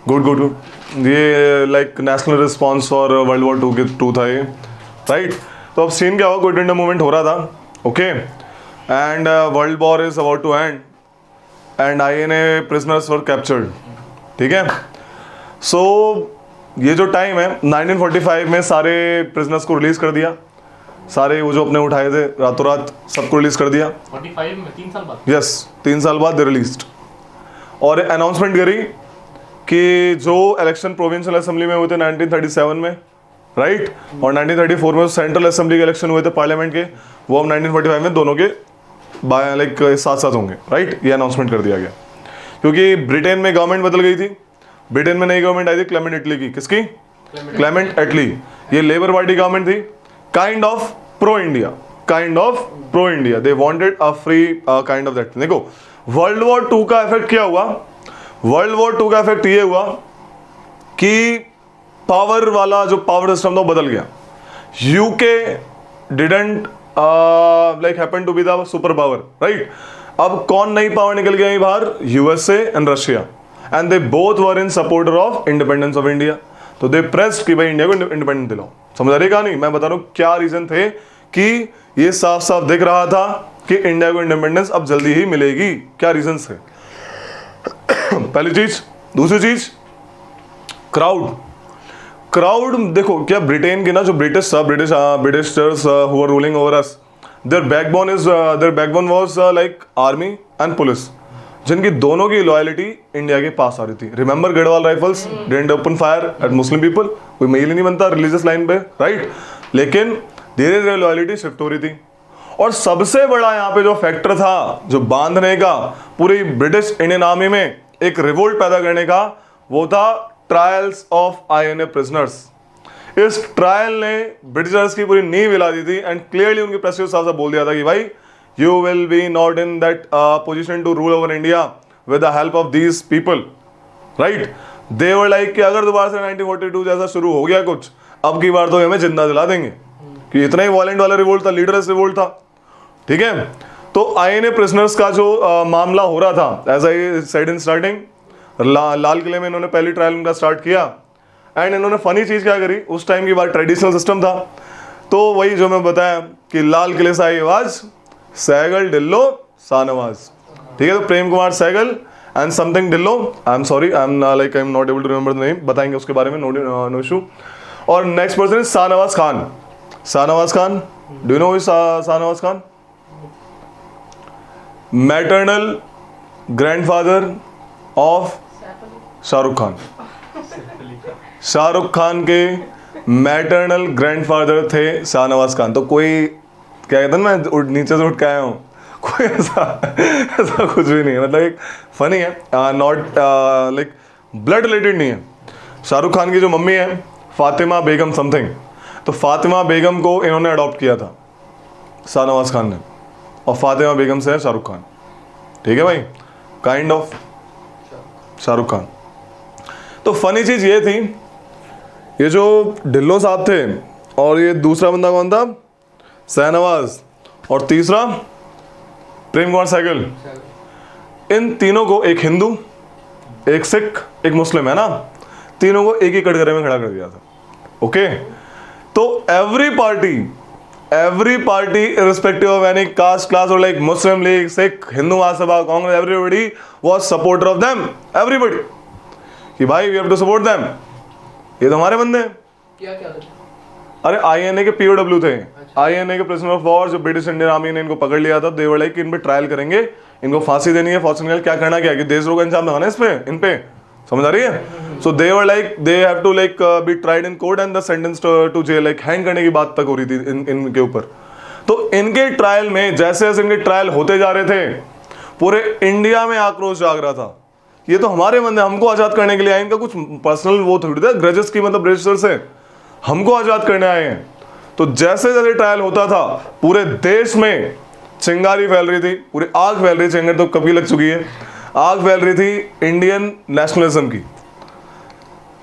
Good good good. ये like national response for world war 2 के 2 था ये, राइट। तो अब सीन क्या हुआ, क्विट इंडिया मूवमेंट हो रहा था, okay, and world war is about to end and INA prisoners were captured, ठीक है। सो ये जो टाइम है 1945 में सारे प्रिजनर्स को रिलीज कर दिया, सारे वो जो अपने उठाए थे रातों रात सबको रिलीज कर दिया 45 में 3 साल बाद। यस 3 साल बाद दे रिलीज्ड, और अनाउंसमेंट करी कि जो इलेक्शन प्रोविंशियल असेंबली में हुए थे 1937 में, राइट, और 1934 में सेंट्रल असेंबली के इलेक्शन हुए थे पार्लियामेंट के, वो अब 1945 में दोनों के लाइक साथ साथ होंगे, राइट। ये अनाउंसमेंट कर दिया गया क्योंकि ब्रिटेन में गवर्नमेंट बदल गई थी, ब्रिटेन में नई गवर्नमेंट आई थी क्लेमेंट एटली की, किसकी? क्लेमेंट एटली। ये लेबर पार्टी गवर्नमेंट थी, kind of pro India, they wanted a free kind of that. देखो वर्ल्ड वॉर 2 का इफेक्ट क्या हुआ, वर्ल्ड वॉर 2 का इफेक्ट ये हुआ कि पावर वाला जो पावर सिस्टम था वो बदल गया। UK didn't like happen to be the super power, right. अब कौन नई पावर निकल गई बाहर? USA and Russia, and they both were in supporter of independence of India. तो दे प्रेस्ड कि भाई इंडिया को इंडिपेंडेंस दिलाओ। समझ आ रही कहानी? मैं बता रहा हूं क्या रीजन थे कि ये साफ साफ दिख रहा था कि इंडिया को इंडिपेंडेंस अब जल्दी ही मिलेगी। क्या रीजन थे? पहली चीज। दूसरी चीज क्राउड देखो, क्या ब्रिटेन के ना जो Britishers who are ruling over us, their backbone was like army and police, जिनकी दोनों की लॉयल्टी इंडिया के पास आ रही थी। Remember Garhwal rifles didn't open fire eight Muslim people, कोई मेल ही नहीं बनता रिलीजियस लाइन पे, राइट। लेकिन धीरे धीरे लॉयल्टी शिफ्ट हो रही थी, और सबसे बड़ा यहाँ पे जो फैक्टर था जो बांधने का पूरी ब्रिटिश इंडियन आर्मी में एक रिवोल्ट पैदा करने का, वो था ट्रायल्स ऑफ INA प्रिजनर्स। इस ट्रायल ने ब्रिटिशर्स की पूरी नींव हिला दी थी, एंड क्लियरली उनके प्रेस साहब से बोल दिया था कि भाई you will be not in that position to rule over India with the help of these people, right. They were like कि अगर दोबारा से 1942 जैसा शुरू हो गया कुछ, अब की बार तो हमें जिंदा दिला देंगे, कि इतना ही वायलेंट वाला रिवोल्ट था, लीडरलेस रिवोल्ट था, ठीक है। तो INA प्रिजनर्स का जो मामला हो रहा था, as I said in starting, लाल किले में इन्होंने पहली ट्रायल उनका स्टार्ट किया, एंड इन्होंने फनी चीज क्या करी, उस टाइम की बात ट्रेडिशनल सिस्टम था, तो वही जो मैं बताया कि लाल किले से आई आवाज, सहगल डिल्लो शाहनवाज, ठीक है। तो Prem Kumar Sehgal and something Dhillon, I am sorry, I am not able to remember the name, बताएंगे उसके बारे में, नो इशू। और next person is Shahnawaz Khan. Do you know Shahnawaz Khan? Maternal grandfather of Shahrukh Khan के मैटरनल ग्रैंडफादर थे शाहनवाज खान। तो कोई क्या कहते हैं ना, नीचे से उठ के आया हूँ, कोई ऐसा कुछ भी नहीं है, मतलब एक फनी है, नॉट लाइक ब्लड रिलेटेड नहीं है। शाहरुख खान की जो मम्मी है फातिमा बेगम समथिंग, तो फातिमा बेगम को इन्होंने अडॉप्ट किया था शाहनवाज खान ने, और फातिमा बेगम से है शाहरुख खान, ठीक है भाई, काइंड ऑफ शाहरुख खान। तो फनी चीज ये थी, ये जो ढिल्लो साहब थे, और ये दूसरा बंदा कौन था? शाहनवाज, और तीसरा प्रेम कुमार सहगल। इन तीनों को, एक हिंदू, एक सिख, एक मुस्लिम, है ना, तीनों को एक ही कटघरे में खड़ा कर दिया था, ओके। तो every party irrespective of any caste, class, or like Muslim League, Sikh, Hindu Mahasabha, Congress, everybody was supporter of them, everybody, कि भाई we have to support them, ये तो हमारे बंदे हैं। क्या थे? अरे INA के POW थे, INA के प्रिजनर ऑफ वॉर, जो ब्रिटिश इंडियन आर्मी ने इनको पकड़ लिया था, दे वर लाइक इन पे ट्रायल करेंगे, इनको फांसी देनी है, फॉर्चुनेटली क्या करना क्या है कि देशद्रोह का इंजाम लगाना है इस पे, इन पे, समझ आ रही है। So they were like they have to like be tried in court and the sentence to jail, like hang करने की बात तक हो रही थी इनके ऊपर। तो इनके ट्रायल में जैसे जैसे इनके ट्रायल होते जा रहे थे, पूरे इंडिया में आक्रोश जाग रहा था, ये तो हमारे बंदे, हमको आजाद करने के लिए आए, इनका कुछ पर्सनल वो थोड़ी था ग्रजेस की, मतलब ब्रिटिशर से हमको आजाद करने आए हैं। तो जैसे जैसे ट्रायल होता था, पूरे देश में चिंगारी फैल रही थी, पूरी आग फैल रही थी, चिंगारी तो कभी लग चुकी है, आग फैल रही थी इंडियन नेशनलिज्म की।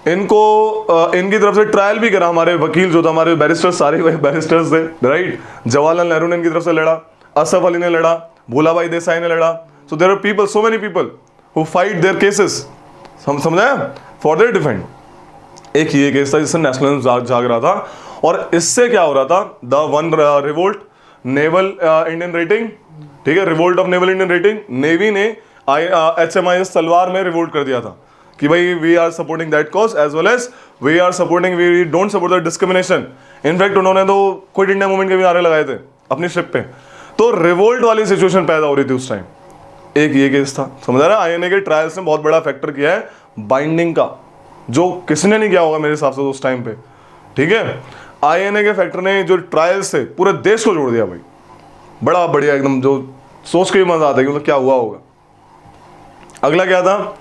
इनको इनकी तरफ से ट्रायल भी करा, हमारे वकील जो था, हमारे बैरिस्टर्स, सारे बैरिस्टर्स थे, राइट। जवाहरलाल नेहरू ने इनकी तरफ से लड़ा, असफ अली ने लड़ा, भूलाभाई देसाई ने लड़ा। So there are people, so many people who fight their cases, समझाया। For their defend. एक ये केस था जिससे नेशनलिज्म जाग रहा था, और इससे क्या हो रहा था, the one revolt naval Indian rating, ठीक है, revolt of naval Indian rating, navy ने HMIS तलवार में रिवोल्ट कर दिया था कि भाई we are supporting that cause as well as we are supporting, we don't support the discrimination. In fact उन्होंने तो क्विट इंडिया मूवमेंट के भी नारे लगाए थे अपनी शिप पे। तो रिवोल्ट वाली सिचुएशन पैदा हो रही थी उस टाइम। एक ये केस था, समझ आ रहा है। INA के ट्रायल्स ने बहुत बड़ा फैक्टर किया है बाइंडिंग का, जो किसी ने नहीं किया होगा मेरे हिसाब से उस टाइम पे, ठीक है। INA के फैक्टर ने जो ट्रायल्स थे पूरे देश को जोड़ दिया भाई, बड़ा बढ़िया एकदम, जो सोच के भी मजा आता है कि मतलब क्या हुआ होगा। अगला क्या था,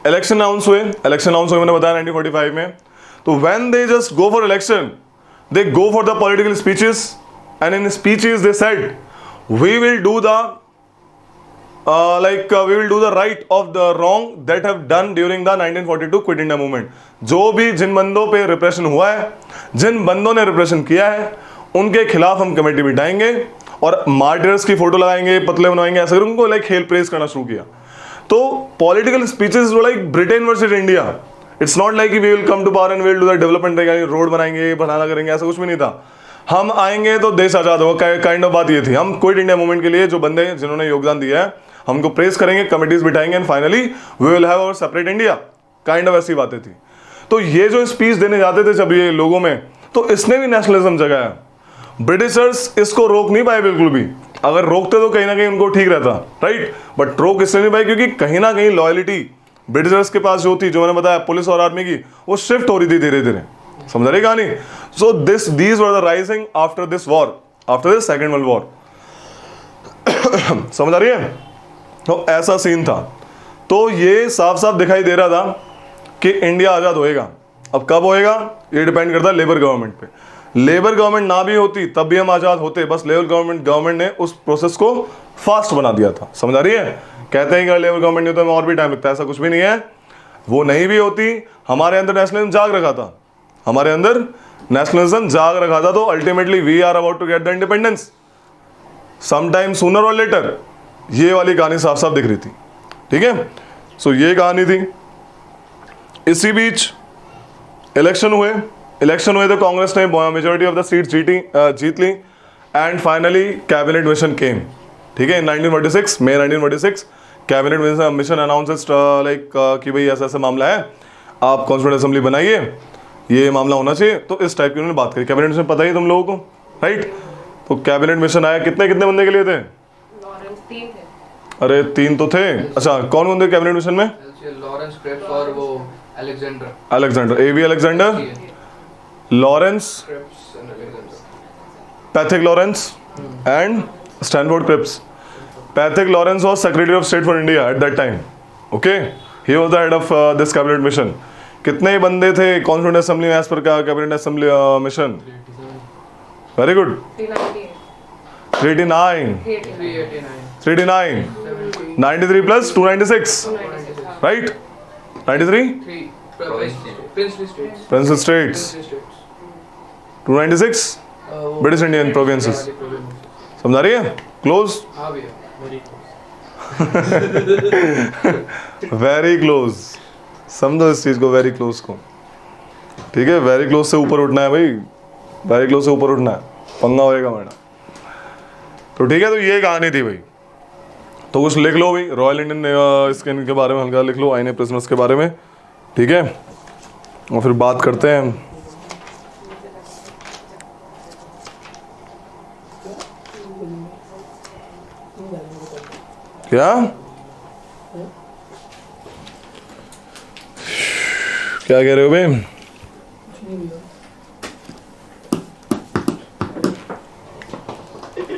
इलेक्शन अनाउंस हुए। इलेक्शन अनाउंस हुए मैंने बताया 1945 में। तो when they just go for election, they go for the political speeches, and in speeches they said we will do the we will do the right of the wrong that have done during the 1942 quit India movement. जो भी जिन बंदों पे repression हुआ है, जिन बंदों ने repression किया है, उनके खिलाफ हम कमेटी बिठाएंगे और मार्टियर्स की फोटो लगाएंगे, पतले बनवाएंगे, ऐसे करके उनको लाइक हेल प्रेज करना शुरू किया। तो political speeches like Britain versus India, it's not like we will come to power and will do the development, road बनाएंगे, बनाना करेंगे, ऐसा कुछ भी नहीं था। हम आएंगे तो देश आजाद होगा, काइंड ऑफ बात ये थी। हम क्विट इंडिया मूवमेंट के लिए जो बंदे जिन्होंने योगदान दिया है हमको प्रेस करेंगे, कमिटीज बिठाएंगे, and finally we will have our separate India, kind of ऐसी बातें थी। तो ये जो स्पीच देने जाते थे जब ये लोगों में, तो इसने भी नेशनलिज्म जगाया। ब्रिटिशर्स इसको रोक नहीं पाए बिल्कुल भी, अगर रोकते तो कहीं ना कहीं उनको ठीक रहता, राइट, बट रोक इसलिए नहीं पाए क्योंकि कहीं ना कहीं लॉयलिटी ब्रिटिशर्स के पास जो थी, जो मैंने बताया पुलिस और आर्मी की, वो शिफ्ट हो रही थी धीरे धीरे, समझ रही कहानी। So these were the rising after this war, after this second world war, समझ आ रही है। तो ऐसा सीन था। तो ये साफ साफ दिखाई दे रहा था कि इंडिया आज़ाद होएगा। अब कब होएगा ये डिपेंड करता है लेबर गवर्नमेंट पे। लेबर गवर्नमेंट ना भी होती तब भी हम आज़ाद होते, बस लेबर गवर्नमेंट ने उस प्रोसेस को फास्ट बना दिया था, समझ आ रही है। कहते हैं कि लेबर गवर्नमेंट नहीं होता और भी टाइम लगता है, ऐसा कुछ भी नहीं है। वो नहीं भी होती, हमारे अंदर नेशनलिज्म जाग रखा था, हमारे अंदर नेशनलिज्म जाग रखा था। तो ultimately we are about to get the independence sometime sooner और लेटर। ये वाली कहानी साफ साफ दिख रही थी, ठीक है। सो ये कहानी थी। इसी बीच इलेक्शन हुए तो कांग्रेस ने मेजोरिटी ऑफ द सीट जीत ली, and finally cabinet mission came, ठीक है। 1946 मई 1946 कैबिनेट मिशन अनाउंसेस लाइक कि भाई ऐसा ऐसा मामला है, आप कॉन्स्टिट्यूएंट असेंबली बनाइए, ये मामला होना चाहिए। तो इस टाइप की उन्होंने बात करी। कैबिनेट मिशन पता ही तुम लोगों को, राइट। तो कैबिनेट मिशन आया, कितने बंदे के लिए थे? अरे 3 तो थे। अच्छा, कौन कौन थे कैबिनेट मिशन में? लॉरेंस, क्रेप्स और वो Alexander, A.V. Alexander, Lawrence, Pethick Lawrence and Stafford Cripps. Pethick Lawrence was secretary of state for India at that time, okay. He was the head of this cabinet mission. कितने बंदे थे constituent assembly में as per cabinet assembly mission? Very good, 389, 93 plus 296, right? 93? Princely states. 296 British Indian provinces. समझ आ रही है? Close? Very close. समझो इस चीज को, वेरी क्लोज को, ठीक है। वेरी क्लोज से ऊपर उठना है भाई, वेरी क्लोज से ऊपर उठना है, पंगा होएगा मैडम। तो ठीक है, तो ये कहानी थी भाई। तो कुछ लिख लो भाई, रॉयल इंडियन स्किन के बारे में हल्का लिख लो, INA प्रिजनर्स के बारे में, ठीक है। और फिर बात करते हैं। क्या क्या कह रहे हो भाई?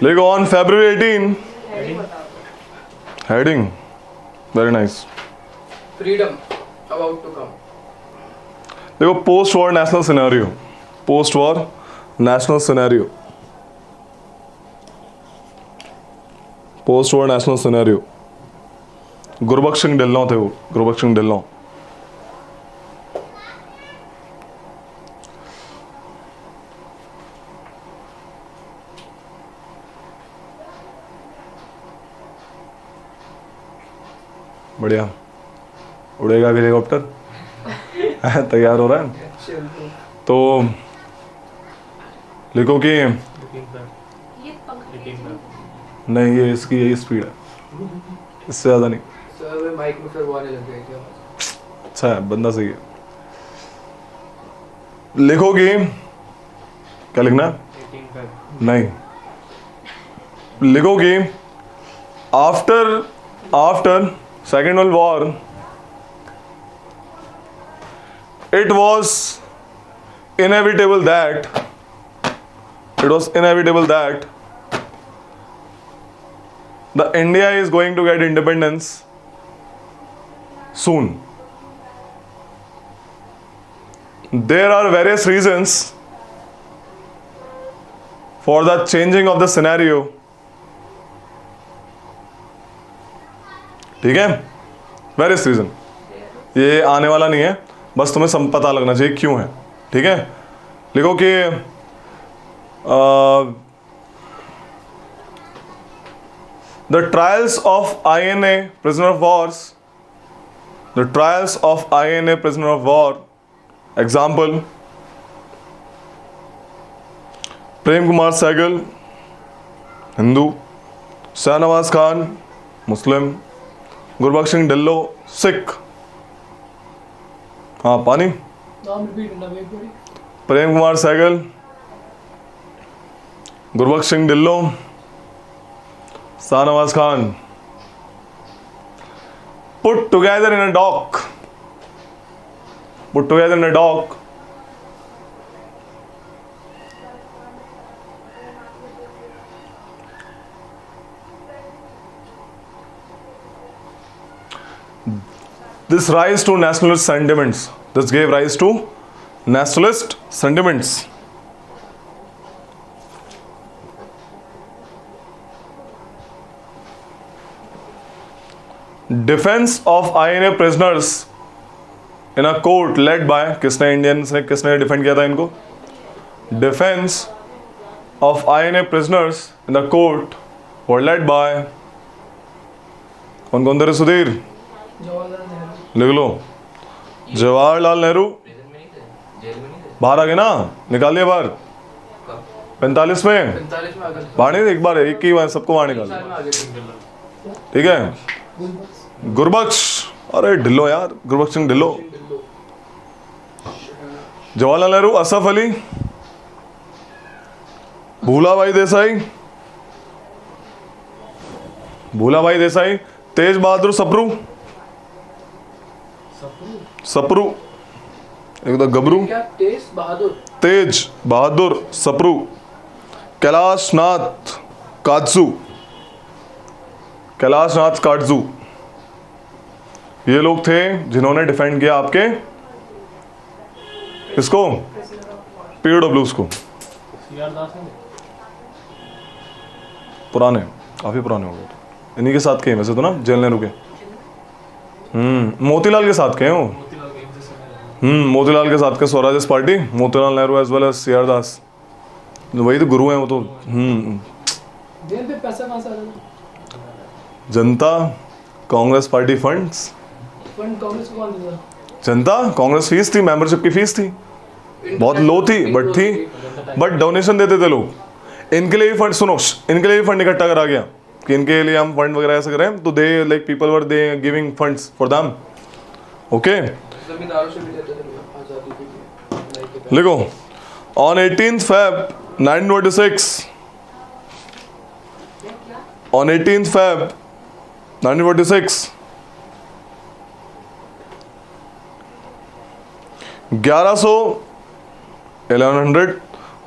देखो, on February 18, heading very nice, freedom about to come. देखो, post war national scenario, post war national scenario, post war national scenario. Gurbaksh Singh Dhillon थे वो, गुरबख्श सिंह ढिल्लों। बढ़िया, उड़ेगा भी हेलीकॉप्टर। तैयार हो रहा है? तो लिखो कि नहीं, ये इसकी यही स्पीड है, इससे ज़्यादा नहीं। सर माइक में फिर वो आने लग गई क्या? अच्छा है, बंदा सही है। लिखोगी, क्या लिखना है? नहीं, लिखोगी after second world war it was inevitable that the India is going to get independence soon. There are various reasons for the changing of the scenario. ठीक है, वेरियस रीजन, ये आने वाला नहीं है, बस तुम्हें सब पता लगना चाहिए क्यों है। ठीक है, लिखो कि the trials of INA prisoner of wars, the trials of INA prisoner of war, example Prem Kumar Sahgal Hindu, Shahnawaz Khan Muslim, Gurbaksh Singh Dhillon Sikh. हाँ, पानी। Prem Kumar Sahgal, Gurbaksh Singh Dhillon, Shahnawaz Khan. Put together in a dock, put together in a dock. This rise to nationalist sentiments. This gave rise to nationalist sentiments. Defense of INA prisoners in a court led by किसने Indians ने किसने defend किया था इनको? Defense of INA prisoners in the court were led by कौन थे? सुधीर लिख लो। जवाहरलाल नेहरू। बाहर आ गए ना, निकाल दिया बाहर। 45 में 45 में आ गए। बाहर नहीं, एक बार एक ही बार सबको बाहर निकाल। ठीक है, गुरबख्श, अरे ढिल्लो यार, गुरबख्श सिंह ढिल्लो। जवाहरलाल नेहरू, असफ अली, भूलाभाई देसाई, भूलाभाई देसाई, तेज बहादुर सप्रू, सप्रू एक तो गबरू, क्या? तेज बहादुर सप्रू, कैलाश नाथ काटजू, कैलाश नाथ काटजू, ये लोग थे जिन्होंने डिफेंड किया आपके इसको, POWs को। पुराने, काफी पुराने हो गए, इन्हीं के साथ के वैसे तो ना, जेल नेहरू के। मोतीलाल के साथ के हो। मोतीलाल के साथ के Swaraj party, Motilal Nehru as well as CR Das, वही तो गुरु हैं वो तो। जेल पे पैसा कहाँ से आ रहा है? जनता Congress party funds. Fund Congress को कौन देता? जनता कांग्रेस फीस थी, मेंबरशिप की फीस थी, बहुत लो थी बट थी, बट डोनेशन देते थे लोग। इनके लिए भी फंड, सुनो, इनके लिए भी फंड इकट्ठा करा गया कि इनके लिए हम फंड वगैरह ऐसे करें, तो they like people were they giving funds for them. Okay, जमींदारों से भी देते थे आजादी के लिए। लिखो, on 18th Feb 1946, on 18th Feb 1946, 1100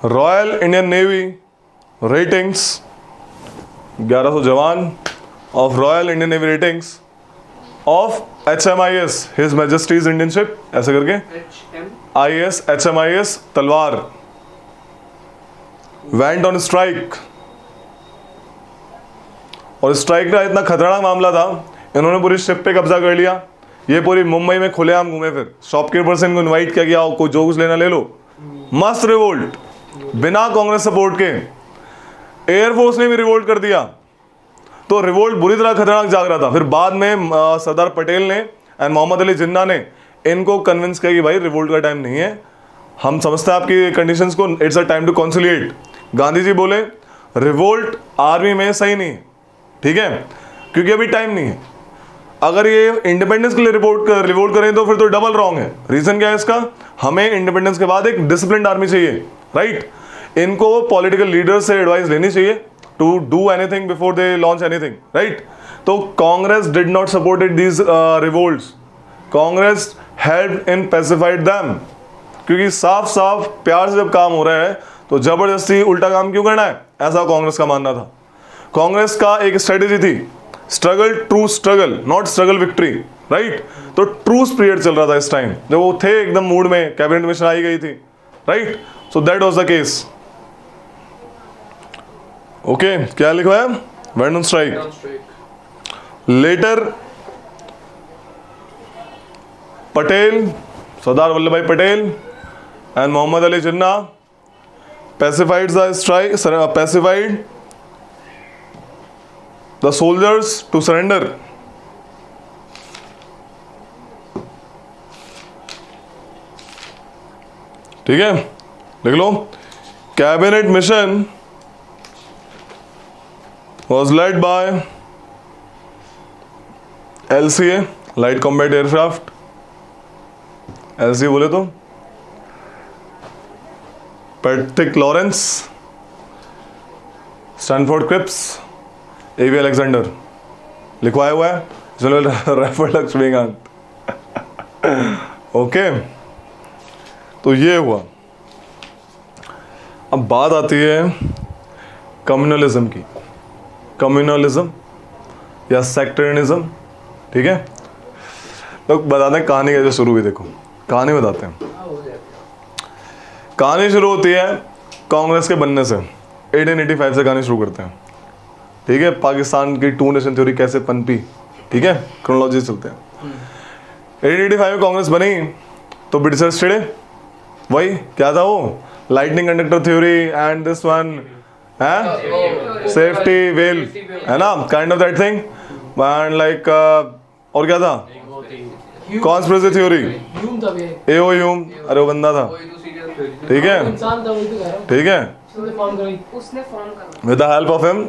royal Indian navy ratings, 1100 जवान of royal Indian navy ratings of HMIS his Majesty's Indian ship, ऐसे करके IS HMIS तलवार, वेंट ऑन स्ट्राइक। और स्ट्राइक का इतना खतरनाक मामला था, इन्होंने पूरी शिप पे कब्जा कर लिया। ये पूरी मुंबई में खुलेआम घूमे, फिर शॉपकीपर से इनको इनवाइट किया गया, कोई जो कुछ लेना ले लो। मस्त रिवोल्ट, बिना कांग्रेस सपोर्ट के। एयरफोर्स ने भी रिवोल्ट कर दिया, तो रिवोल्ट बुरी तरह खतरनाक जाग रहा था। फिर बाद में सरदार पटेल ने एंड मोहम्मद अली जिन्ना ने इनको कन्विंस किया कि भाई रिवोल्ट का टाइम नहीं है, हम समझते हैं आपकी कंडीशंस को, it's a time to conciliate. Gandhi ji बोले रिवोल्ट आर्मी में सही नहीं है, ठीक है, क्योंकि अभी टाइम नहीं है। अगर ये इंडिपेंडेंस के लिए रिवोल्ट करें तो फिर तो डबल रॉन्ग है। रीजन क्या है इसका, हमें इंडिपेंडेंस के बाद एक डिसिप्लिन्ड आर्मी चाहिए, राइट। इनको पॉलिटिकल लीडर्स से एडवाइस लेनी चाहिए to do anything before they launch anything, right. तो Congress did not supported these revolts, Congress help in pacified them, क्योंकि साफ साफ प्यार से जब काम हो रहा है तो जबरदस्ती उल्टा काम क्यों करना है, ऐसा कांग्रेस का मानना था। कांग्रेस का एक स्ट्रेटेजी थी, struggle true struggle, not struggle victory, right. तो ट्रूस पीरियड चल रहा था इस टाइम, जब वो थे एकदम मूड में, कैबिनेट मिशन आई गई थी, right. So that was the case. Okay, क्या लिखा है, went on strike. Later Patel, Sardar Vallabhbhai Patel and Mohammad Ali Jinnah pacified the strike, pacified the soldiers to surrender. ठीक है, लिख लो। Cabinet mission was led by LCA, light combat aircraft, LCA बोले तो Patrick Lawrence, Stanford Cripps, A V Alexander, लिखवाया हुआ है जनरल राइफल लक्ष्मीकांत। ओके, तो ये हुआ। अब बात आती है कम्युनलिज्म की, कम्युनलिज्म या सेक्टरियनिज्म, ठीक है। तो बताते हैं कहानी कैसे शुरू हुई। देखो कहानी बताते हैं। कहानी शुरू होती है कांग्रेस के बनने से, 1885 से कहानी शुरू करते हैं, ठीक है। पाकिस्तान की टू नेशन थ्योरी कैसे पनपी, ठीक है, क्रोनोलॉजी चलते हैं। 1885 में कांग्रेस बनी तो ब्रिटिशर्स चिढ़े, वही क्या था वो, lightning conductor theory and this one है सेफ्टी वेल, है ना, kind of that thing, and like और क्या था, कॉन्स्पिरेसी थ्योरी, एओ ह्यूम, अरे वो बंदा था, ठीक है, ठीक है, with the help of him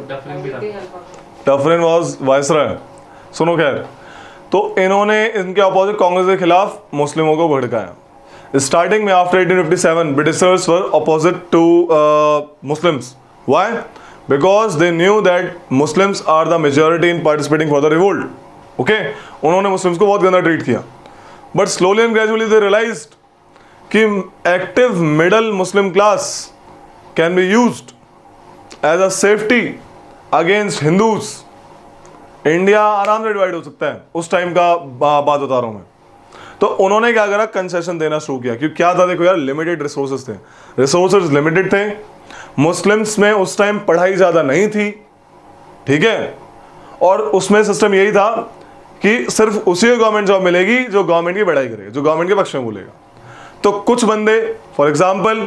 Dufferin was viceroy. सुनो खैर, तो इन्होंने इनके अपोजिट कांग्रेस के खिलाफ मुस्लिमों को भड़काया। स्टार्टिंग में after 1857 Britishers were opposite to Muslims. Why? Because they knew that Muslims are the majority in participating for the revolt. Okay, उन्होंने मुस्लिम्स को बहुत गंदा ट्रीट किया, but slowly and gradually they realized कि active middle Muslim class can be used as a safety against Hindus. India आराम से divide हो सकता है, उस टाइम का बात बता रहा हूं मैं। तो उन्होंने क्या करा, कंसेशन देना शुरू किया। क्योंकि क्या था, देखो यार, लिमिटेड रिसोर्सेज थे, रिसोर्सेज लिमिटेड थे, मुस्लिम्स में उस टाइम पढ़ाई ज्यादा नहीं थी, ठीक है, और उसमें सिस्टम यही था कि सिर्फ उसी को गवर्नमेंट जॉब मिलेगी जो गवर्नमेंट की बढ़ाई करेगा, जो गवर्नमेंट के पक्ष में बोलेगा। तो कुछ बंदे, for example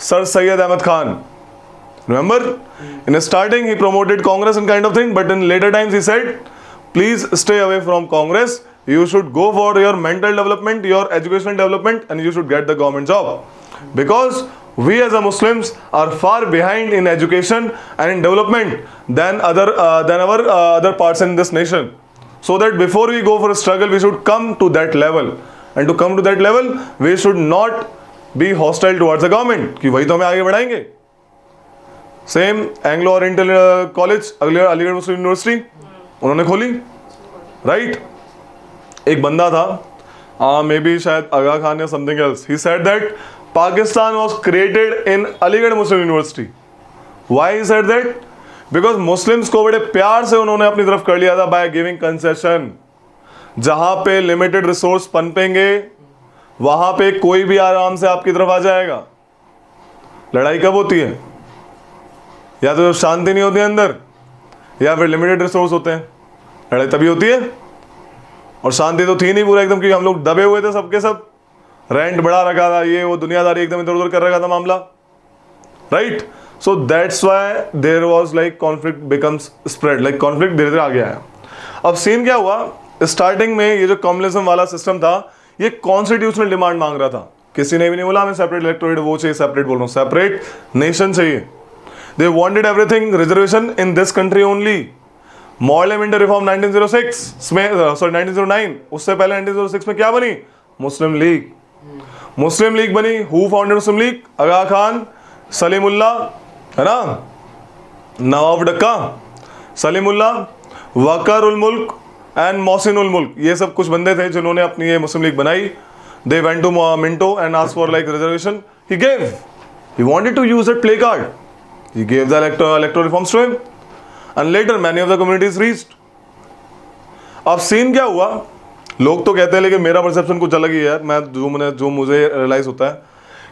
sir Syed Ahmad Khan, remember in starting he promoted Congress and kind of thing, but in later times he said please stay away from Congress, you should go for your mental development, your educational development, and you should get the government job, because we as a Muslims are far behind in education and in development than our other parts in this nation, so that before we go for a struggle we should come to that level, and to come to that level we should not be hostile towards the government कि वही तो हमें आगे बढ़ाएंगे। Same Anglo Oriental college, Aligarh Muslim university उन्होंने खोली, right. एक बंदा था, मे बी शायद आगा खान या something else, he said that Pakistan was created in Aligarh Muslim university. Why he said that? Because Muslims को बड़े प्यार से उन्होंने अपनी तरफ कर लिया था बाय गिविंग कंसेशन। जहां पे लिमिटेड रिसोर्स पनपेंगे वहां पे कोई भी आराम से आपकी तरफ आ जाएगा। लड़ाई कब होती है? या तो शांति नहीं होती अंदर, या फिर लिमिटेड रिसोर्स होते हैं। लड़ाई तभी होती है, और शांति तो थी नहीं पूरा एकदम, क्योंकि हम लोग दबे हुए थे सबके सब, रेंट बढ़ा रखा था, ये वो दुनियादारी एकदम इधर उधर कर रखा था मामला, right. So that's why there was like conflict becomes spread, like conflict धीरे धीरे आगे आया। अब सीन क्या हुआ, स्टार्टिंग में ये जो कम्युनिज्म वाला सिस्टम था ये कॉन्स्टिट्यूशनल डिमांड मांग रहा था, किसी ने भी नहीं बोला हमें सेपरेट इलेक्टोरेट वो चाहिए, सेपरेट बोल रहा हूँ, सेपरेट नेशन चाहिए। They wanted everything reservation in this country only. Model inter reform 1906 में, सॉरी 1909, उससे पहले 1906 में क्या बनी? Muslim league. मुस्लिम लीग बनी। Who founded Muslim league? Aga Khan, Salimullah, है ना, नवाब डक्का, सलीमुल्लाह, वकर उल मुल्क एंड मोहसिन उल मुल्क, ये सब कुछ बंदे थे जिन्होंने अपनी ये मुस्लिम लीग बनाई। They went to Minto and asked for like reservation, he gave, he wanted to use that play card, he gave the electoral reforms to him and later many of the communities reached। अब scene क्या हुआ, लोग तो कहते हैं, लेकिन मेरा perception कुछ अलग ही है, जो मुझे रियलाइज होता है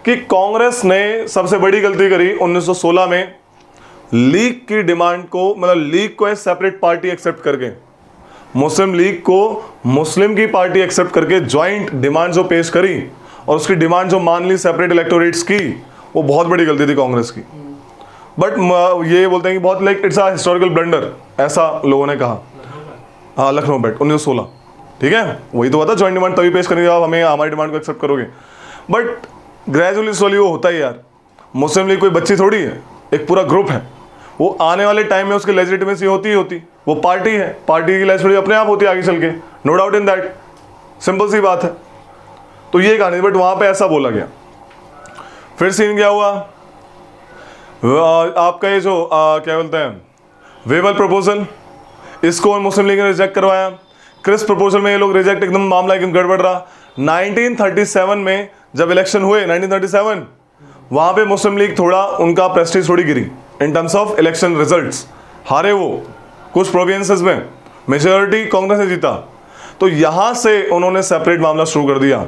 कि कांग्रेस ने सबसे बड़ी गलती करी 1916 में, लीग की डिमांड को, मतलब लीग को सेपरेट पार्टी एक्सेप्ट करके, मुस्लिम लीग को मुस्लिम की पार्टी एक्सेप्ट करके ज्वाइंट डिमांड जो पेश करी और उसकी डिमांड जो मान ली सेपरेट इलेक्टोरेट्स की, वो बहुत बड़ी गलती थी कांग्रेस की। बट ये बोलते हैं कि बहुत like it's a historical blunder, ऐसा लोगों ने कहा। हाँ, लखनऊ बैठ 1916, ठीक है, वही तो बता, ज्वाइंट डिमांड तभी पेश करेंगे आप हमें, हमारी डिमांड को एक्सेप्ट करोगे। बट ग्रेजुअली स्लोली वो होता ही यार, मुस्लिम लीग कोई बच्ची थोड़ी है, एक पूरा ग्रुप है, वो आने वाले टाइम में उसकी लेजिटिमेसी होती ही होती, वो पार्टी है, पार्टी की लेजिटिमेसी अपने आप होती है आगे चल के, no doubt in that, simple सी बात है। तो ये कहानी, बट वहाँ पे ऐसा बोला गया। फिर सीन क्या हुआ, आपका ये जो क्या बोलते हैं वेवल प्रपोजल, इसको मुस्लिम लीग ने रिजेक्ट करवाया। क्रिस प्रपोजल में ये लोग रिजेक्ट, एकदम मामला एकदम गड़बड़ रहा। 1937 में जब इलेक्शन हुए, 1937, वहाँ पे मुस्लिम लीग थोड़ा, उनका प्रेस्टीज थोड़ी गिरी in terms of election results, हारे वो कुछ प्रोविंसेस में, मेजॉरिटी कांग्रेस ने जीता। तो यहाँ से उन्होंने सेपरेट मामला शुरू कर दिया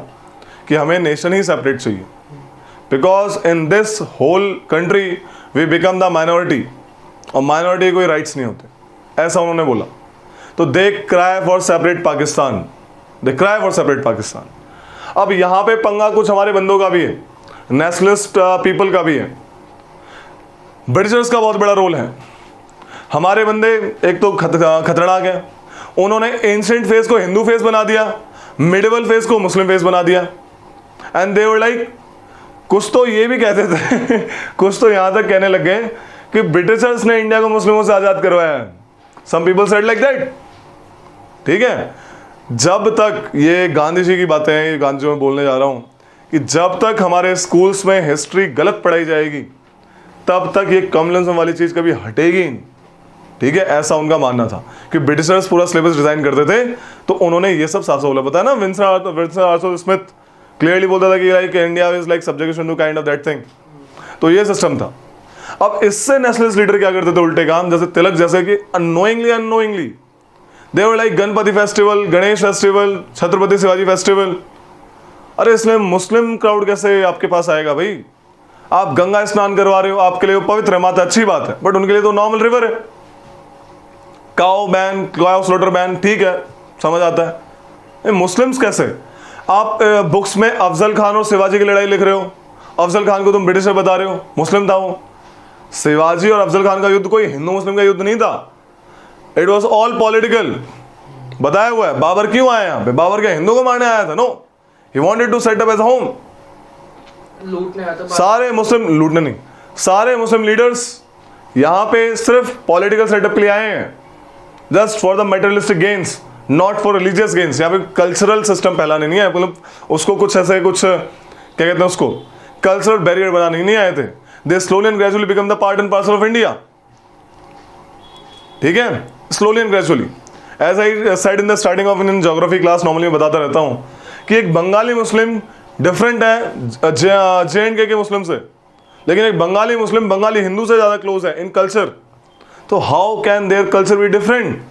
कि हमें नेशन ही सेपरेट चाहिए, because in this whole country we become the minority, और माइनॉरिटी कोई राइट्स नहीं होते, ऐसा उन्होंने बोला। तो they cry for separate Pakistan, they cry for separate Pakistan. अब यहाँ पे पंगा कुछ हमारे बंदों का भी है, नेशनलिस्ट पीपल का भी है, ब्रिटिशर्स का बहुत बड़ा रोल है। हमारे बंदे एक तो खतरनाक है, उन्होंने एंशिएंट फेस को हिंदू फेस बना दिया, मिडिवल फेस को मुस्लिम फेस बना दिया, एंड दे वर लाइक, कुछ तो ये भी कहते थे कुछ तो यहाँ तक कहने लग गए कि ब्रिटिशर्स ने इंडिया को मुस्लिमों से आज़ाद करवाया है। Some people said like that, ठीक है। जब तक ये गांधी जी की बातें हैं, ये गांधी जी में बोलने जा रहा हूँ कि जब तक हमारे स्कूल्स में हिस्ट्री गलत पढ़ाई जाएगी, तब तक ये कम्युनिज्म वाली चीज़ कभी हटेगी नहीं, ठीक है, ऐसा उनका मानना था कि ब्रिटिशर्स पूरा सिलेबस डिजाइन करते थे। तो उन्होंने ये सब साफ साफ बोला, पता है ना, विंस्टन आर्थर स्मिथ क्लियरली बोलता था कि like India is like subjection to kind of that thing. तो ये सिस्टम था। अब इससे नेशनलिस्ट लीडर क्या करते थे, उल्टे काम, जैसे तिलक जैसे कि annoyingly they were like Ganpati festival, Ganesh festival, Chhatrapati Shivaji festival. अरे इसमें मुस्लिम क्राउड कैसे आपके पास आएगा भाई? आप गंगा स्नान करवा रहे हो, आपके लिए वो पवित्र है, माता अच्छी बात है, बट उनके लिए तो नॉर्मल रिवर है। Cow ban, cow slaughter ban, ठीक है, समझ आता है। मुस्लिम्स कैसे? आप बुक्स में अफजल खान और शिवाजी की लड़ाई लिख रहे हो, अफजल खान को तुम ब्रिटिशर बता रहे हो, मुस्लिम था वो। शिवाजी और अफजल खान का युद्ध कोई हिंदू मुस्लिम का युद्ध नहीं था, इट वॉज ऑल पॉलिटिकल, बताया हुआ है। बाबर क्यों आया यहाँ पे? बाबर क्या हिंदू को मारने आया था? No, he wanted to set up as home. लूटने आया था सारे मुस्लिम, लूटने नहीं, सारे मुस्लिम लीडर्स यहाँ पे सिर्फ पॉलिटिकल सेटअप के लिए आए हैं, just for the materialistic gains, not for religious gains. यहाँ पे कल्चरल सिस्टम फैलाने नहीं है, मतलब उसको कुछ ऐसे, कुछ क्या कहते हैं उसको, कल्चरल बैरियर बनाने नहीं आए थे। They slowly and gradually become the part and parcel of India, ठीक है, slowly and gradually. As I said in the starting of in geography class, normally बताता रहता हूँ कि एक बंगाली मुस्लिम डिफरेंट है JNK के मुस्लिम से, लेकिन एक बंगाली मुस्लिम बंगाली हिंदू से ज़्यादा क्लोज है इन कल्चर। तो how can their culture be different?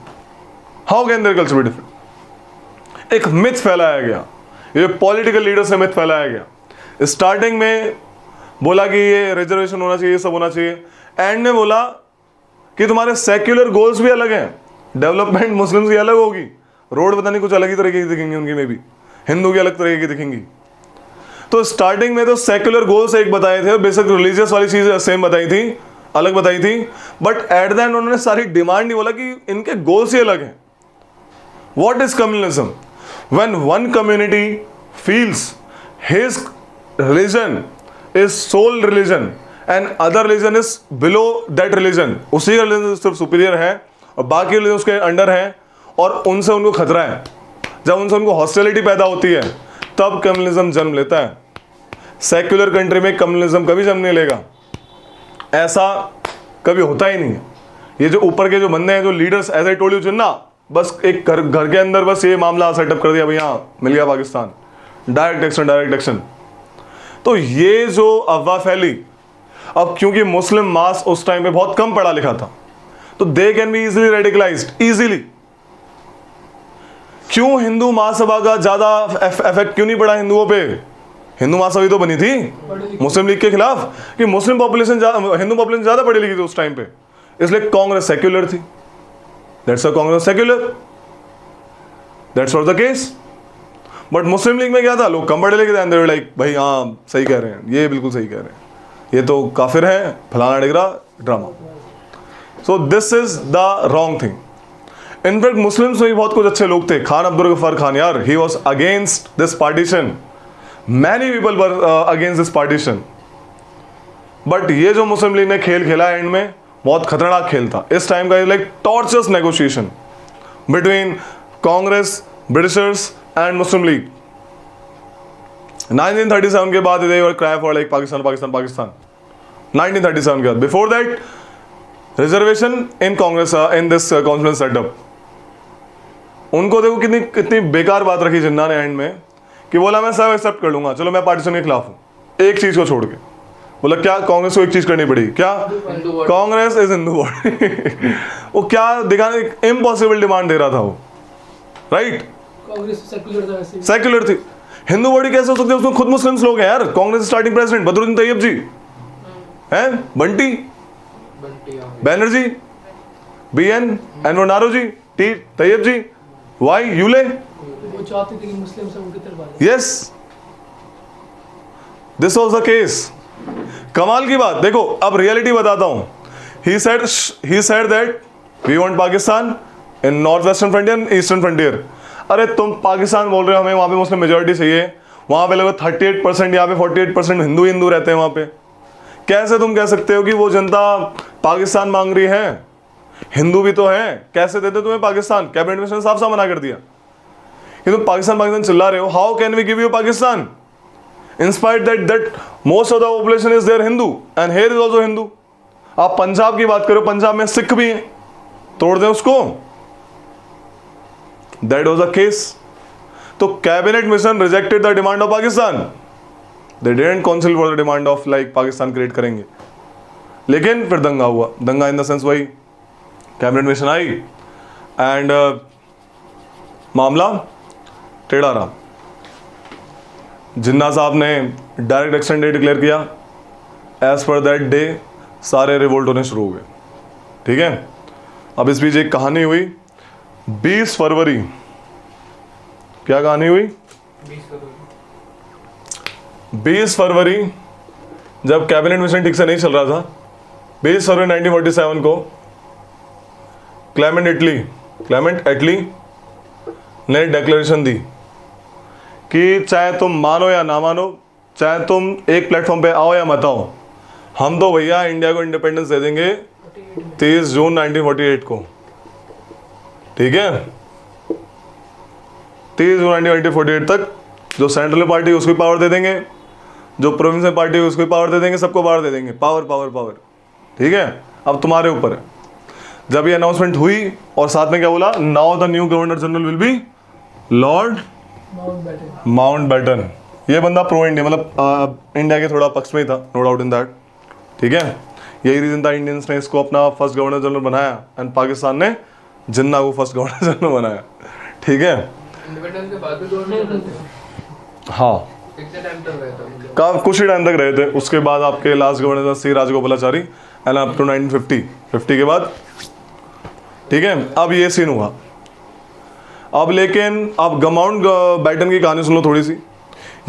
How can their culture be different? एक मिथ फैलाया गया, ये पॉलिटिकल लीडर से मिथ फैलाया गया। स्टार्टिंग में बोला कि ये रिजर्वेशन होना चाहिए, ये सब होना चाहिए, एंड में बोला कि तुम्हारे सेक्युलर गोल्स भी अलग हैं, डेवलपमेंट मुस्लिम्स की अलग होगी, रोड पता नहीं कुछ अलग ही तरीके की दिखेंगी उनकी, में भी हिंदू की अलग तरीके की दिखेंगी। तो स्टार्टिंग में तो सेक्युलर गोल्स एक बताए थे, बेसिक रिलीजियस वाली चीज सेम बताई थी, अलग बताई थी, बट एट द एंड उन्होंने सारी डिमांड ही बोला कि इनके गोल्स ही अलग हैं। What is communism? When one community feels his religion is sole religion and other religion is below that religion, उसी का religion सिर्फ superior है और बाकी religion उसके अंडर है और उनसे उनको खतरा है, जब उनसे उनको हॉस्टिलिटी पैदा होती है तब कम्युनिज्म जन्म लेता है। सेक्युलर कंट्री में कम्युनिज्म कभी जन्म नहीं लेगा, ऐसा कभी होता ही नहीं है। ये जो ऊपर के जो बंदे हैं, जो leaders, as I told you Jinnah, बस एक घर के अंदर बस ये मामला सेटअप कर दिया, भाई हाँ मिल गया पाकिस्तान, डायरेक्ट एक्शन। तो ये जो अफवाह फैली, अब क्योंकि मुस्लिम मास उस टाइम पे बहुत कम पढ़ा लिखा था, तो they can be easily radicalised easily. क्यों हिंदू महासभा का ज्यादा इफेक्ट क्यों नहीं पड़ा हिंदुओं पे? हिंदू महासभा तो बनी थी मुस्लिम लीग के खिलाफ कि मुस्लिम पॉपुलेशन, हिंदू पॉपुलेशन ज्यादा पढ़ी लिखी थी उस टाइम पे, इसलिए कांग्रेस सेक्युलर थी। That's a Congress secular, that's was the case. But Muslim league में क्या था, लोग कम पढ़े लिखे थे, दे लाइक भाई हाँ सही कह रहे हैं, ये बिल्कुल सही कह रहे हैं, ये तो काफिर है, फलाना डिगरा ड्रामा। So this is the wrong thing. In fact Muslims में भी बहुत कुछ अच्छे लोग थे। खान अब्दुल गफ्फार खान, यार he was against this partition, many people were against this partition. But ये जो मुस्लिम लीग ने खेल खेला एंड में, बहुत खतरनाक खेल था इस टाइम का, like torturous negotiation between Congress, Britishers and Muslim league. 1937 के बाद they were cry for like Pakistan Pakistan Pakistan. 1937 के बाद, before that reservation in Congress in this conference setup. उनको देखो कितनी बेकार बात रखी जिन्ना ने एंड में, कि बोला मैं सब एक्सेप्ट कर लूंगा, चलो मैं पार्टीशन के खिलाफ हूं, एक चीज को छोड़ के। बोला क्या, कांग्रेस को एक चीज करनी पड़ी, क्या? Congress is Hindu body. वो क्या दिखाने, इम्पॉसिबल डिमांड दे रहा था वो, राइट? कांग्रेस सेक्युलर था, वैसे सेक्युलर थी, हिंदू बॉडी कैसे हो सकती है? उसमें खुद मुस्लिम्स लोग हैं यार। कांग्रेस स्टार्टिंग प्रेसिडेंट बदरुद्दीन तैयब जी हैं, बंटी बैनर्जी, बीएन एनवर नारो जी, टी तैयब जी, वाई यूले, वो चाहते थे कि मुस्लिम सब उनकी तरफ आ जाए। Yes, this was the case. कमाल की बात देखो, अब रियलिटी बताता हूं। He said that we want Pakistan in north western frontier, eastern frontier. अरे तुम पाकिस्तान बोल रहे हो, हमें वहां पे मुस्लिम मेजोरिटी चाहिए, वहां पे लगभग 38%, यहाँ पे 48% हिंदू रहते हैं वहां पे। कैसे तुम कह सकते हो कि वो जनता पाकिस्तान मांग रही है? हिंदू भी तो हैं, कैसे देते तुम्हें पाकिस्तान? कैबिनेट मिनिस्टर ने साफ साफ मना कर दिया कि तुम पाकिस्तान पाकिस्तान चिल्ला रहे हो। How can we give you Pakistan in spite that most of the population is there Hindu and here is also Hindu। आप पंजाब की बात करो, पंजाब में सिख भी हैं, तोड़ दें उसको। That was the case। तो cabinet mission rejected the demand of Pakistan, they didn't council for the demand of like Pakistan create करेंगे। लेकिन फिर दंगा हुआ, दंगा इन द सेंस वही कैबिनेट मिशन आई एंड मामला टेढ़ा रहा। जिन्ना साहब ने डायरेक्ट एक्शन डे डिक्लेयर किया, एज पर दैट डे सारे रिवोल्ट होने शुरू हो गए, ठीक है। अब इस बीच एक कहानी हुई 20 फरवरी, क्या कहानी हुई? 20 फरवरी जब कैबिनेट मिशन ठीक से नहीं चल रहा था, 20 फरवरी 1947 को क्लेमेंट एटली ने डिक्लेरेशन दी कि चाहे तुम मानो या ना मानो, चाहे तुम एक प्लेटफॉर्म पे आओ या मत आओ, हम तो भैया इंडिया को इंडिपेंडेंस दे देंगे 30 जून 1948 को, ठीक है। 30 जून 1948 तक जो सेंट्रल पार्टी उसको पावर दे देंगे, जो प्रोविंशियल पार्टी उसको पावर दे देंगे, सबको पावर दे देंगे, पावर पावर पावर, ठीक है। अब तुम्हारे ऊपर है। जब ये अनाउंसमेंट हुई और साथ में क्या बोला, now the new governor general will be Lord Mountbatten. ये बंदा प्रो इंडिया, मतलब इंडिया के थोड़ा पक्ष में ही था, नो डाउट इन दैट, ठीक है। यही रीजन था इंडियंस ने इसको अपना फर्स्ट गवर्नर जनरल बनाया एंड पाकिस्तान ने जिन्ना को फर्स्ट गवर्नर जनरल बनाया, ठीक है। इंडिपेंडेंस के बाद भी गवर्नर थे? हाँ, कितने टाइम तक रहे थे? कुछ ही टाइम तक रहे थे। उसके बाद आपके last governor C Rajagopalachari and up to 1950 के बाद, ठीक है। अब ये सीन हुआ। अब लेकिन अब माउंट बैटन की कहानी सुन लो थोड़ी सी।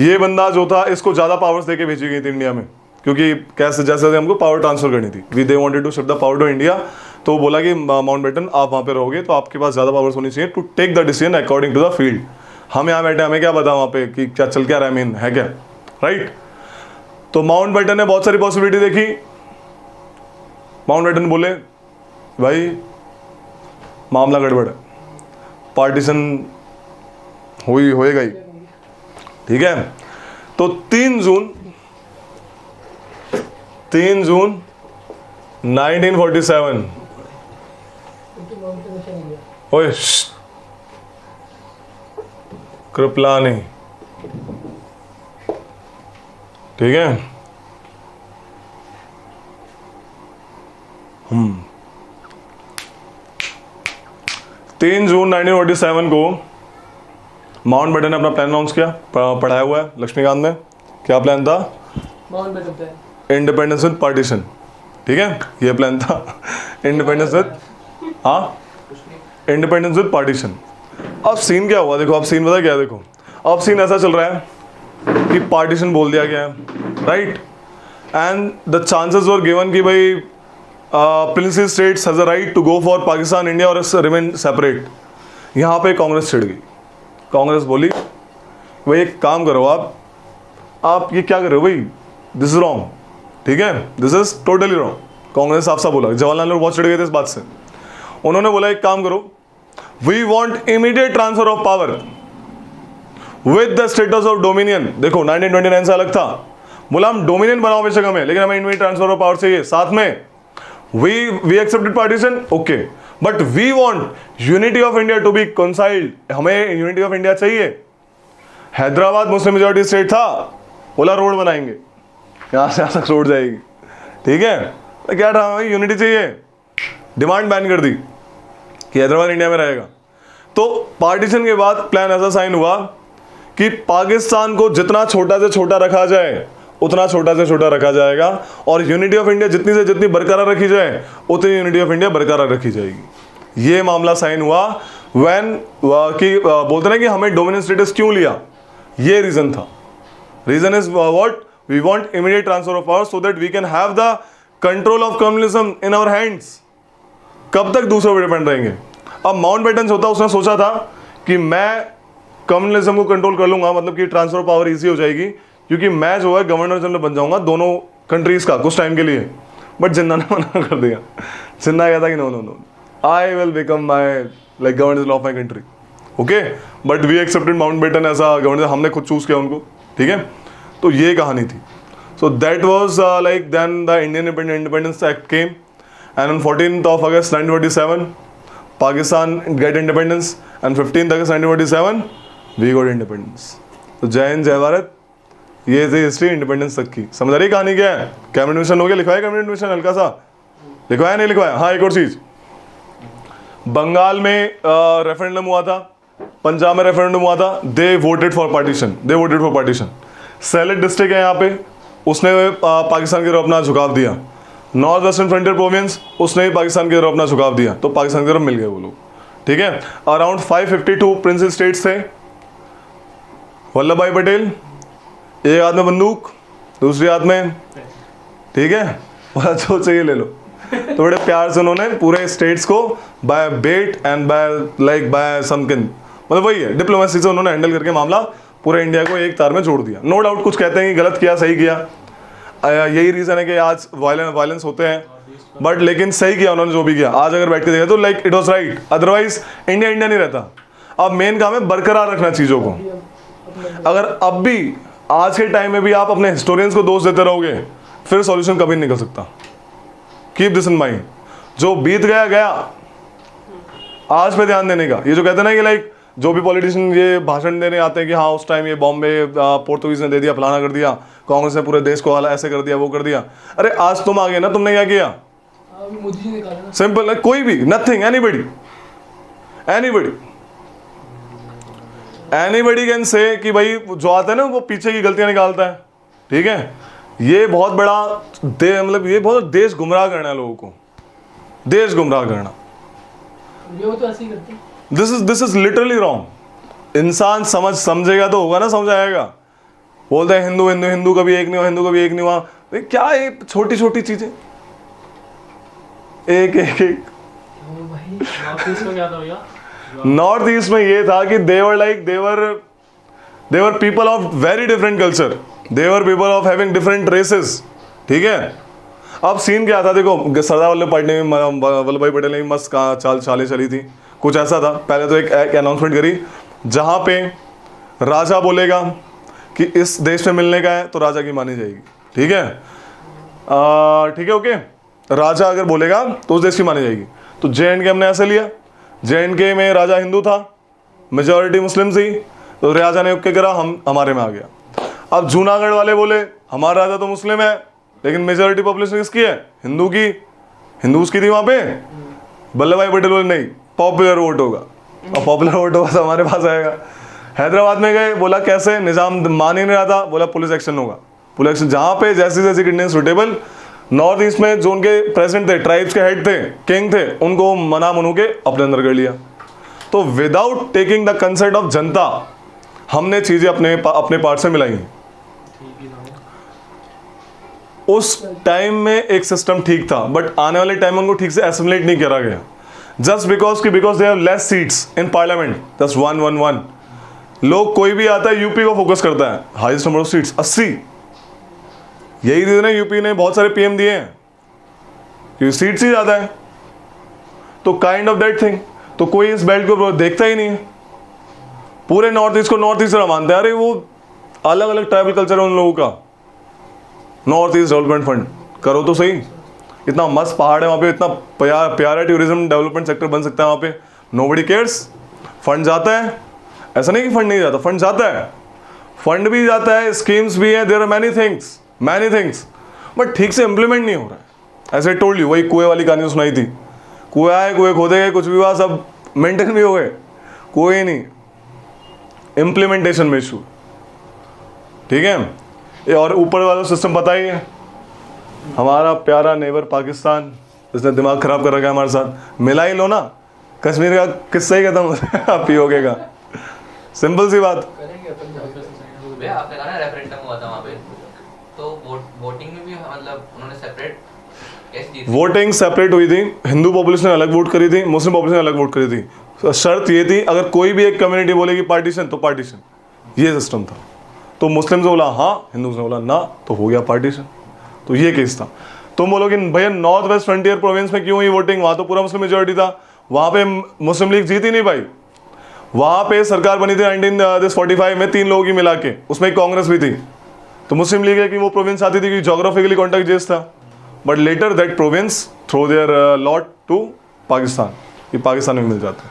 ये बंदा जो था, इसको ज़्यादा पावर्स देके भेजी गई थी इंडिया में, क्योंकि कैसे जैसे हमको पावर ट्रांसफर करनी थी, they wanted to shift the power to India. तो बोला कि माउंट बैटन आप वहाँ पे रहोगे तो आपके पास ज़्यादा पावर्स होनी चाहिए to take the decision according to the field. हम यहाँ बैठे, हमें क्या पता वहाँ पे कि क्या चल क्या रहा है, मेन है क्या, राइट। तो माउंटबेटन ने बहुत सारी पॉसिबिलिटी देखी। माउंटबेटन बोले भाई मामला गड़बड़ है, पार्टीशन होएगा ही, ठीक है। तो 3 जून 1947 ओए कृपलानी, ठीक है। 3 जून 1947 को माउंटबेटन ने अपना प्लान अनाउंस किया, पढ़ाया हुआ है लक्ष्मीकांत ने। क्या प्लान था? Mountbatten plan, independence with partition, ठीक है, ये प्लान था। इंडिपेंडेंस विद, हाँ, इंडिपेंडेंस विद पार्टीशन। अब सीन क्या हुआ देखो, अब सीन पता क्या है, देखो अब सीन ऐसा चल रहा है कि पार्टीशन बोल दिया गया है, right, and the chances were given कि भाई principal states has a right to go for Pakistan India और रिमेन सेपरेट। यहाँ पे कांग्रेस छिड़ गई। कांग्रेस बोली भाई एक काम करो, आप ये क्या कर रहे हो भाई, दिस इज रॉन्ग, ठीक है, this is totally wrong. Congress साफ साफ बोला, जवाहरलाल नेहरू बहुत चिढ़ गए थे इस बात से। उन्होंने बोला एक काम करो, we want immediate transfer of power with the status of dominion. देखो 1929 से अलग था, बोला हम डोमिनियन बनाओ बेशक हमें, लेकिन हमें इमीडिएट ट्रांसफर ऑफ पावर चाहिए। साथ में we accepted partition, okay, but we want unity of India to be conciled, हमें यूनिटी ऑफ इंडिया चाहिए। हैदराबाद मुस्लिम मेजॉरिटी स्टेट था, बोला रोड बनाएंगे, यहां से यहां तक रोड जाएगी, ठीक है। तो क्या था, यूनिटी चाहिए, डिमांड बैन कर दी कि हैदराबाद इंडिया में रहेगा। तो पार्टीशन के बाद प्लान ऐसा साइन हुआ कि पाकिस्तान को जितना छोटा से छोटा रखा जाए उतना छोटा से छोटा रखा जाएगा, और यूनिटी ऑफ इंडिया जितनी से जितनी बरकरार रखी जाए उतनी यूनिटी ऑफ इंडिया बरकरार रखी जाएगी। ये मामला साइन हुआ व्हेन कि बोलते ना कि हमें डोमिनेंट स्टेटस क्यों लिया, ये रीजन था। Reason is what, we want immediate transfer of power so that we can have the control of communism in our hands. कब तक दूसरों पर डिपेंड रहेंगे? अब माउंटबेटन होता, उसने सोचा था कि मैं कम्युनिज्म को कंट्रोल कर लूंगा, मतलब कि ट्रांसफर ऑफ पावर इजी हो जाएगी, क्योंकि मैं जो है गवर्नर जनरल बन जाऊंगा दोनों कंट्रीज का कुछ टाइम के लिए। बट जिन्ना ने मना कर दिया। जिन्ना कहता कि no no no, I will become my like governor general of my country, okay, but we accepted Mountbatten ऐसा गवर्नर, हमने खुद चूज किया उनको, ठीक है। तो ये कहानी थी। So that was like then the Indian independence act came, and on 14th of August 1947 Pakistan get independence, and 15th August 1947 we got independence. तो जय हिंद जय भारत, ये थी हिस्ट्री इंडिपेंडेंस तक की। समझ आ रही कहानी क्या है? कैबिनेट मिशन हो गया, लिखवाया कैबिनेट मिशन हल्का सा, लिखवाया नहीं लिखवाया? हाँ, एक और चीज, बंगाल में रेफरेंडम हुआ था, पंजाब में रेफरेंडम हुआ था, they voted for partition. Sylhet district है यहाँ पे, उसने पाकिस्तान की तरफ अपना झुकाव दिया। नॉर्थ वेस्टर्न फ्रंटियर प्रोविंस, उसने भी पाकिस्तान की तरफ अपना झुकाव दिया, तो पाकिस्तान की तरफ मिल गए वो लोग, ठीक है। अराउंड 552 प्रिंसिपल स्टेट्स थे। वल्लभ भाई पटेल, एक हाथ में बंदूक, दूसरी हाथ में, ठीक है, बोला जो चाहिए ले लो। तो बड़े प्यार से उन्होंने पूरे स्टेट्स को बाय बेट एंड बाय समकिन, मतलब वही है, डिप्लोमेसी से उन्होंने हैंडल करके मामला पूरे इंडिया को एक तार में जोड़ दिया। नो डाउट कुछ कहते हैं कि गलत किया, सही किया, यही रीजन है कि आज वायलेंस होते हैं, बट लेकिन सही किया उन्होंने जो भी किया। आज अगर बैठ के देखा तो like it was right, otherwise India नहीं रहता। अब मेन काम है बरकरार रखना चीज़ों को। अगर अब भी आज के टाइम में भी आप अपने हिस्टोरियंस को दोष देते रहोगे, फिर सॉल्यूशन कभी नहीं निकल सकता। कीप दिस इन माइंड, जो बीत गया गया, आज पे ध्यान देने का। ये जो कहते हैं ना कि लाइक जो भी पॉलिटिशियन ये भाषण देने आते हैं कि हाँ उस टाइम ये बॉम्बे पोर्तुगीज ने दे दिया, फलाना कर दिया, कांग्रेस ने पूरे देश को हाल ऐसे कर दिया, वो कर दिया। अरे आज तुम आ गए ना, तुमने क्या किया? मोदी जी ने कहा ना, सिंपल, कोई भी, नथिंग, एनीबडी कैन से कि भाई जो आता है ना वो पीछे की गलतियां निकालता है, ठीक है। ये बहुत बड़ा मतलब ये बहुत देश गुमराह करना है लोगों को, देश गुमराह करना। ये वो तो ऐसे ही करते हैं। This is literally wrong. इंसान समझेगा तो होगा ना, समझ आएगा। बोलते हैं हिंदू कभी एक नहीं हुआ, हिंदू कभी एक नहीं हुआ। क्या है छोटी छोटी चीजें, एक भाई वापिस को क्या था भैया? नॉर्थ ईस्ट में ये था कि they were people of very different culture, they were people of having different races, ठीक है। अब सीन क्या था, देखो सरदार वल्लभ भाई पटेल ने भी मस्त चालें चली थी, कुछ ऐसा था। पहले तो एक अनाउंसमेंट करी जहाँ पे राजा बोलेगा कि इस देश में मिलने का है तो राजा की मानी जाएगी, ठीक है। ठीक है, ओके। राजा अगर बोलेगा तो उस देश की मानी जाएगी। तो JNK हमने ऐसे लिया, JNK में राजा हिंदू था, मेजॉरिटी मुस्लिम थी, तो राजा ने ओके करा, हमारे में आ गया। अब जूनागढ़ वाले बोले हमारा राजा तो मुस्लिम है लेकिन मेजॉरिटी पॉपुलेशन किसकी है, हिंदू की, हिंदूज की थी वहाँ पे। वल्लभ भाई पटेल बोले नहीं, पॉपुलर वोट होगा, और पॉपुलर वोट होगा तो हमारे पास आएगा। हैदराबाद में गए, बोला कैसे, निज़ाम मान ही नहीं रहा था, बोला पुलिस एक्शन होगा, पुलिस एक्शन। जहाँ पे जैसी जैसी कंडीशन सुटेबल, नॉर्थ ईस्ट में जो उनके प्रेसिडेंट थे, ट्राइब्स के हेड थे, किंग थे, उनको मना मनू के अपने अंदर कर लिया। तो without taking the consent of जनता हमने चीज़ें अपने पार्ट से मिलाई। उस टाइम में एक सिस्टम ठीक था, बट आने वाले टाइम में उनको ठीक से एसिमुलेट नहीं करा गया, just because they have less seats in parliament, just 111। लोग कोई भी आता है यूपी को फोकस करता है, हाईएस्ट नंबर ऑफ सीट्स 80। यही रीजन है यूपी ने बहुत सारे PM दिए हैं, क्योंकि सीट्स ही ज़्यादा है। तो काइंड ऑफ दैट थिंग, तो कोई इस बेल्ट को देखता ही नहीं है। पूरे नॉर्थ ईस्ट को नॉर्थ ईस्ट मानते हैं, अरे वो अलग अलग ट्राइबल कल्चर है उन लोगों का। नॉर्थ ईस्ट डेवलपमेंट फंड करो तो सही, इतना मस्त पहाड़ है वहाँ पे, इतना प्यारा टूरिज्म डेवलपमेंट सेक्टर बन सकता है वहाँ पे। नोबडी केयर्स, फंड जाता है, ऐसा नहीं कि फंड नहीं जाता, फंड जाता है, फंड भी जाता है, स्कीम्स भी है, there are many things, but ठीक से इम्प्लीमेंट नहीं हो रहा है। ऐसे टोल्ड यू, वही कुएं वाली कहानी सुनाई थी, कुएं आए, कुएं खोदे गए, कुछ भी हुआ, सब मेंटेन भी हो गए, कोई नहीं, इम्प्लीमेंटेशन में इशू, ठीक है। ये और ऊपर वाला सिस्टम पता ही है, हमारा प्यारा नेबर पाकिस्तान, इसने दिमाग खराब कर रखा है हमारे साथ। मिला ही लो ना, कश्मीर का किस्सा ही खत्म POK का, सिंपल सी बात। करेंगे अपन जाके। भैया आपने कहा ना रेफरेंडम हुआ था वहाँ पे, तो वोटिंग में भी मतलब उन्होंने सेपरेट कैसे दी थी? वोटिंग सेपरेट हुई थी, हिंदू पॉपुलेशन अलग वोट करी थी, मुस्लिम पॉपुलेशन अलग वोट करी थी। शर्त ये थी अगर कोई भी एक कम्युनिटी बोलेगी पार्टीशन तो पार्टीशन, ये सिस्टम था। तो मुस्लिम से बोला हाँ, हिंदू से बोला ना, तो हो गया पार्टीशन। तो ये केस था। तुम बोलोगे भैया नॉर्थ वेस्ट फ्रंटियर प्रोविंस में क्यों हुई वोटिंग, वहाँ तो पूरा मुस्लिम मेजोरिटी था, वहाँ पे मुस्लिम लीग जीती नहीं भाई। वहाँ पे सरकार बनी थी 1945 में 3 लोगों की मिला के, उसमें एक कांग्रेस भी थी। तो मुस्लिम लीग है कि वो प्रोविंस आती थी क्योंकि जोग्राफिकली कॉन्टेक्ट जेस था, but later that province throw their lot to Pakistan, ये पाकिस्तान में मिल जाता है।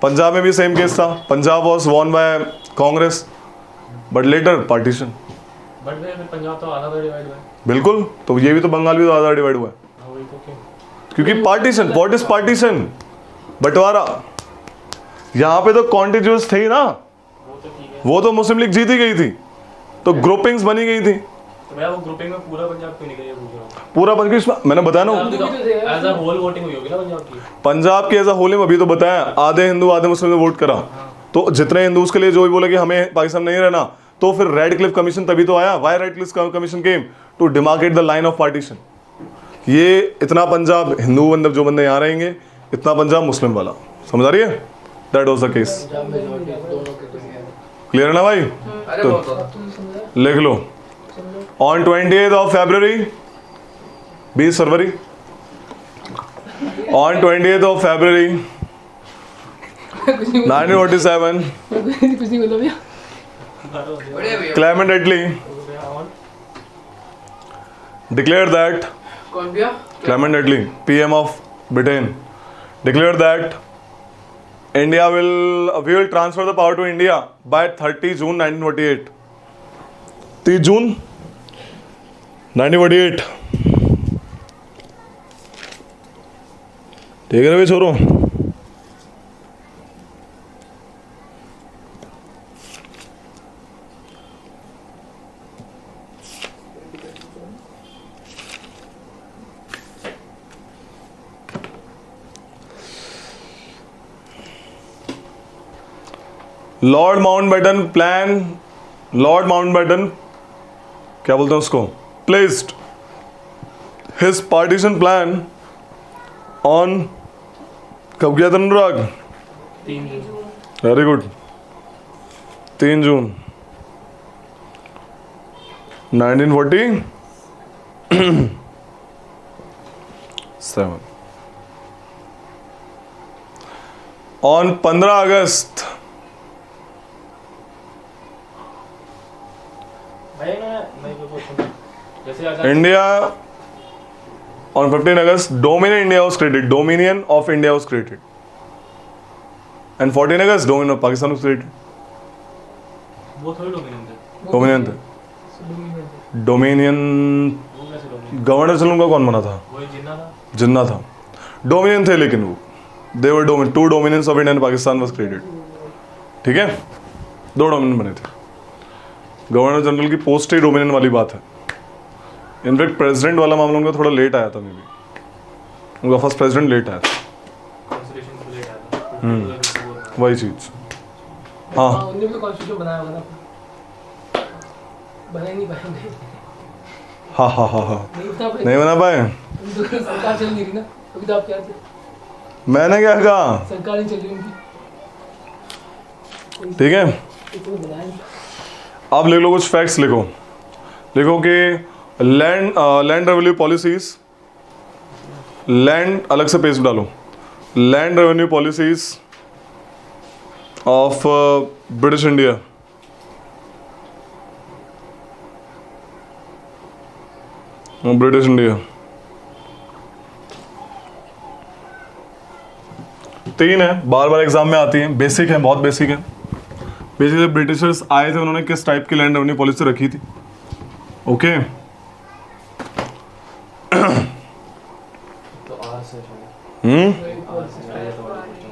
पंजाब में भी सेम केस था, Punjab was won by Congress but later partition. But Punjab तो आधा डिवाइड हुआ है। बिल्कुल, तो ये भी तो बंगाल भी तो आधा डिवाइड हुआ है, वही तो क्यों? क्योंकि पार्टीशन, व्हाट इज पार्टीशन, बंटवारा। यहाँ पे तो कॉन्टिग्यूस थे ही ना, वो तो ठीक है। वो तो मुस्लिम लीग जीती गई थी, तो ग्रुपिंग्स बनी गई थी। तो भैया वो ग्रुपिंग में पूरा पंजाब क्यों नहीं गया, ये पूछ रहा हूँ। पूरा पंजाब, मैंने बताया ना एज अ होल वोटिंग हुई होगी ना पंजाब की। पंजाब की एज अ होल में अभी तो बताया, आधे हिंदू आधे मुस्लिम ने वोट करा। तो जितने हिंदूज के लिए जो भी बोले कि हमें पाकिस्तान नहीं रहना, तो फिर रेड क्लिफ कमीशन तभी तो आया। Why Radcliffe commission came to demarcate the line of partition. ये इतना पंजाब हिंदू बंदे जो बंदे यहाँ रहेंगे, इतना पंजाब मुस्लिम वाला, समझ आ रही है? That was the case. Punjab में दोनों के तो है। क्लियर है ना भाई? अरे तो बहुत होता। लिख लो, ऑन 28 ऑफ February, 20 फरवरी, ऑन 28 ऑफ February 1947, कुछ नहीं बोला भैया। बढ़िया भैया। Clement Attlee declared that, कौन भैया? Clement Attlee, PM of Britain, declared that we will transfer the power to India by 30 June 1948. 30 June 1948। ठीक है ना भाई छोरो? लॉर्ड माउंटबेटन क्या बोलते हैं उसको, placed his partition plan on, कब किया था अनुराग? वेरी गुड 3 जून 1947 ऑन 15 अगस्त India on 15 August Dominion India was created. Dominion of India was created. And 14 August Dominion of Pakistan was created. वो थोड़ी डोमिनेंट है, Dominion थे. Dominion वो कैसे डोमिनेंट? गवर्नर जनरल का कौन बना था? वही जिन्ना था। जिन्ना था. Dominion थे लेकिन वो they were two dominions of India and Pakistan was created. ठीक है? 2 डोमिनियन बने थे. गवर्नर जनरल की पोस्ट ही डोमिनियन वाली बात है. इनफैक्ट प्रेसिडेंट वाला मामला उनका थोड़ा लेट आया था मे बी. उनका फर्स्ट प्रेसिडेंट लेट आया था. कॉन्स्टिट्यूशन से लेट आया था। वही चीज़. हाँ उन्होंने भी कॉन्स्टिट्यूशन बनाया होगा ना, बना ही नहीं पाएंगे, हाँ हाँ हाँ हाँ नहीं बना पाए. सरकार चल नहीं रही ना अभी, तो आप क्या थे, मैंने क्या कहा? सरकार ही चल रही उनकी, ठीक है. इसमें बनाया नहीं. आप लिख लो कुछ फैक्ट्स लिखो. लिखो कि लैंड रेवेन्यू पॉलिसीज, लैंड अलग से पेज डालो. Land revenue policies of British India. British India 3 है, बार बार एग्जाम में आती है, बेसिक है, बहुत बेसिक है. बेसिकली ब्रिटिशर्स आए थे, उन्होंने किस टाइप की लैंड रेवेन्यू पॉलिसी रखी थी. ओके तो आर से शायद, हम्म आर से शायद तो वाला क्वेश्चन.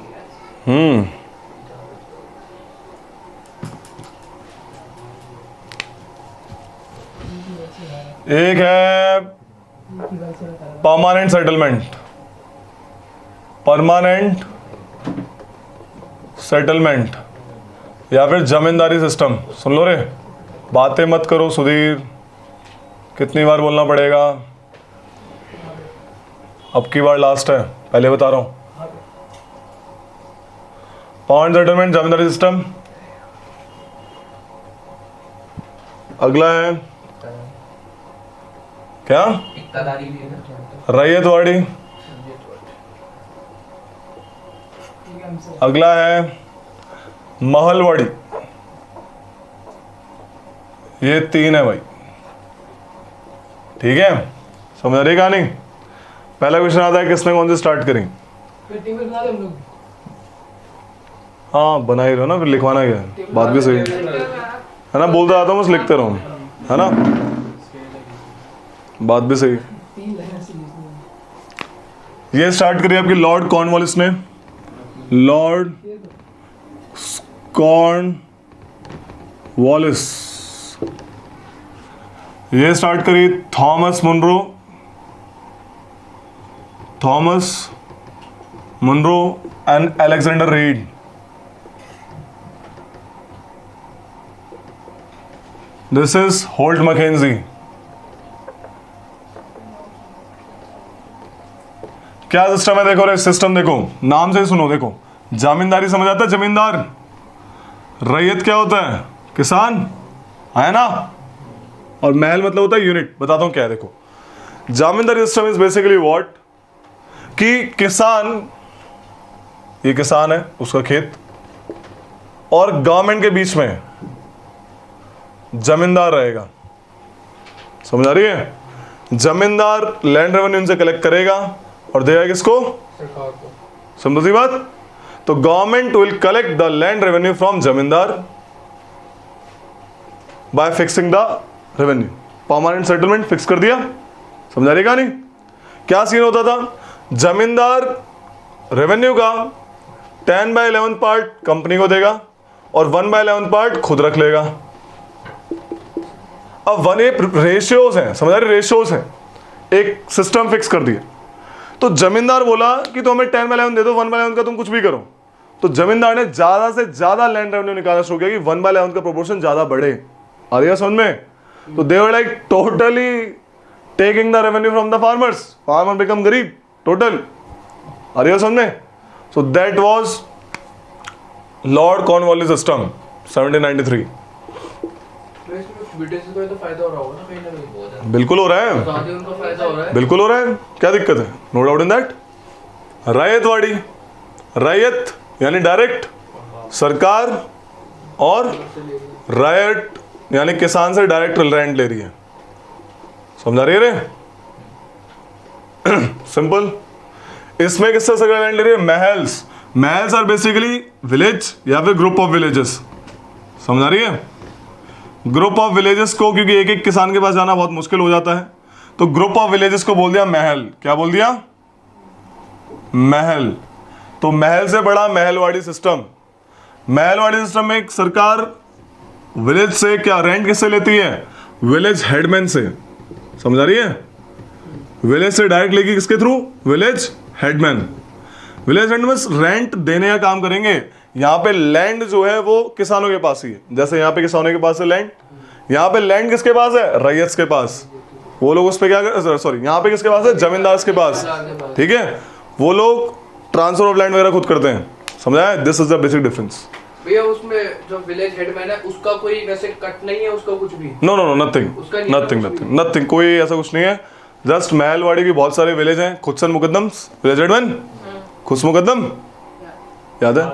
एक है परमानेंट सेटलमेंट. परमानेंट सेटलमेंट या फिर जमींदारी सिस्टम. सुन लो रे, बातें मत करो सुधीर, कितनी बार बोलना पड़ेगा. अब की बार लास्ट है, पहले बता रहा हूं. परमानेंट सेटलमेंट, जमींदारी सिस्टम. अगला है क्या? इक्तादारी भी है. रैयतवाड़ी. अगला है महलवाड़ी. ये 3 है भाई. ठीक है, समझ रही कहानी. पहला क्वेश्चन आता है किसने कौन से स्टार्ट करी. टेबल बना दे हम लोग, हाँ बना ही रहो ना, फिर लिखवाना क्या है. बात भी सही है ना, बोलता आता हूँ बस लिखते रहो, है ना. बात भी सही. 3 लाइन से लिखनी है. ये स्टार्ट करी आपकी लॉर्ड कॉर्नवालिस ने. Lord Cornwallis. ये स्टार्ट करी Thomas Munro. Thomas Munro and Alexander Read. This is Holt Mackenzie. क्या सिस्टम है देखो रे. सिस्टम देखो, नाम से ही सुनो. देखो जमींदारी समझ आता है, जमींदार. रैयत क्या होता है? किसान, है ना. और महल मतलब होता है यूनिट. बताता हूं क्या है. देखो जमींदारी सिस्टम इज बेसिकली व्हाट, कि किसान, ये किसान है, उसका खेत, और गवर्नमेंट के बीच में जमींदार रहेगा. समझ आ रही है. जमींदार लैंड रेवेन्यू इनसे कलेक्ट करेगा और देगा किसको? सरकार को. समझो सी बात. तो government will collect the land revenue from zamindar by fixing the revenue. Permanent settlement fix कर दिया. समझा रही कहानी. क्या सीन होता था? जमींदार रेवेन्यू का 10/11 पार्ट कंपनी को देगा और 1/11 पार्ट खुद रख लेगा. अब वन ए रेशियोज हैं, समझ रहे. रेशियोज हैं, एक सिस्टम फिक्स कर दिया. तो जमींदार बोला कि तो हमें 10/11 दे दो, 1/11 का तुम कुछ भी करो. तो जमींदार ने ज्यादा से ज्यादा लैंड रेवेन्यू निकालना शुरू किया कि 1/11 का प्रोपोर्शन ज्यादा बढ़े. आ रही है समझ में. तो they were like totally taking the revenue from the farmers. Farmer become गरीब टोटल. आ रही है समझ में. So that was Lord Cornwallis system 1793। तो इसमें ब्रिटिश को तो फायदा हो रहा होगा ना कहीं ना कहीं। बिल्कुल हो रहा है, आजादी उनका फायदा हो रहा है। बिल्कुल हो रहा है, क्या दिक्कत है, no doubt in that. Ryotwari, ryot यानी डायरेक्ट सरकार, और रायट यानी किसान से डायरेक्ट रेंट ले रही है। समझा रही है रे? सिंपल। इसमें किससे से रेंट ले रही है? महल्स। महल्स आर बेसिकली विलेज या फिर ग्रुप ऑफ विलेजेस। समझा रही है? ग्रुप ऑफ विलेजेस को, क्योंकि एक एक किसान के पास जाना बहुत मुश्किल हो जाता है, तो ग्रुप ऑफ विलेजेस को बोल दिया महल। क्या बोल दिया? महल। तो महल से बड़ा महलवाड़ी सिस्टम। महलवाड़ी सिस्टम में एक सरकार विलेज से क्या रेंट किससे लेती है? विलेज हेडमैन से। समझा रही है? विलेज से डायरेक्ट लेगी किसके through? Village headman. Village headman rent देने का काम करेंगे। यहाँ पे लैंड जो है वो किसानों के पास ही है। जैसे यहाँ पे किसानों के पास है लैंड, यहाँ पे लैंड किसके पास है? रैयत के पास। वो लोग उस पे क्या कर, सॉरी, यहाँ पे किसके पास है? जमींदार के पास। ठीक है, वो लोग ट्रांसफर ऑफ लैंड वगैरह खुद करते हैं। समझा है? This is the basic difference. भैया उसमें जो विलेज हेडमैन है उसका कोई वैसे कट नहीं है, उसका कुछ भी? नो नो नो, नथिंग उसका नहीं है नथिंग कुछ नथिंग नथिंग, कोई ऐसा कुछ नहीं है। जस्ट महलवाड़ी की बहुत सारे विलेज हैं। खुदसन मुकद्दम विलेज हेडमैन, खुस मुकद्दम याद है?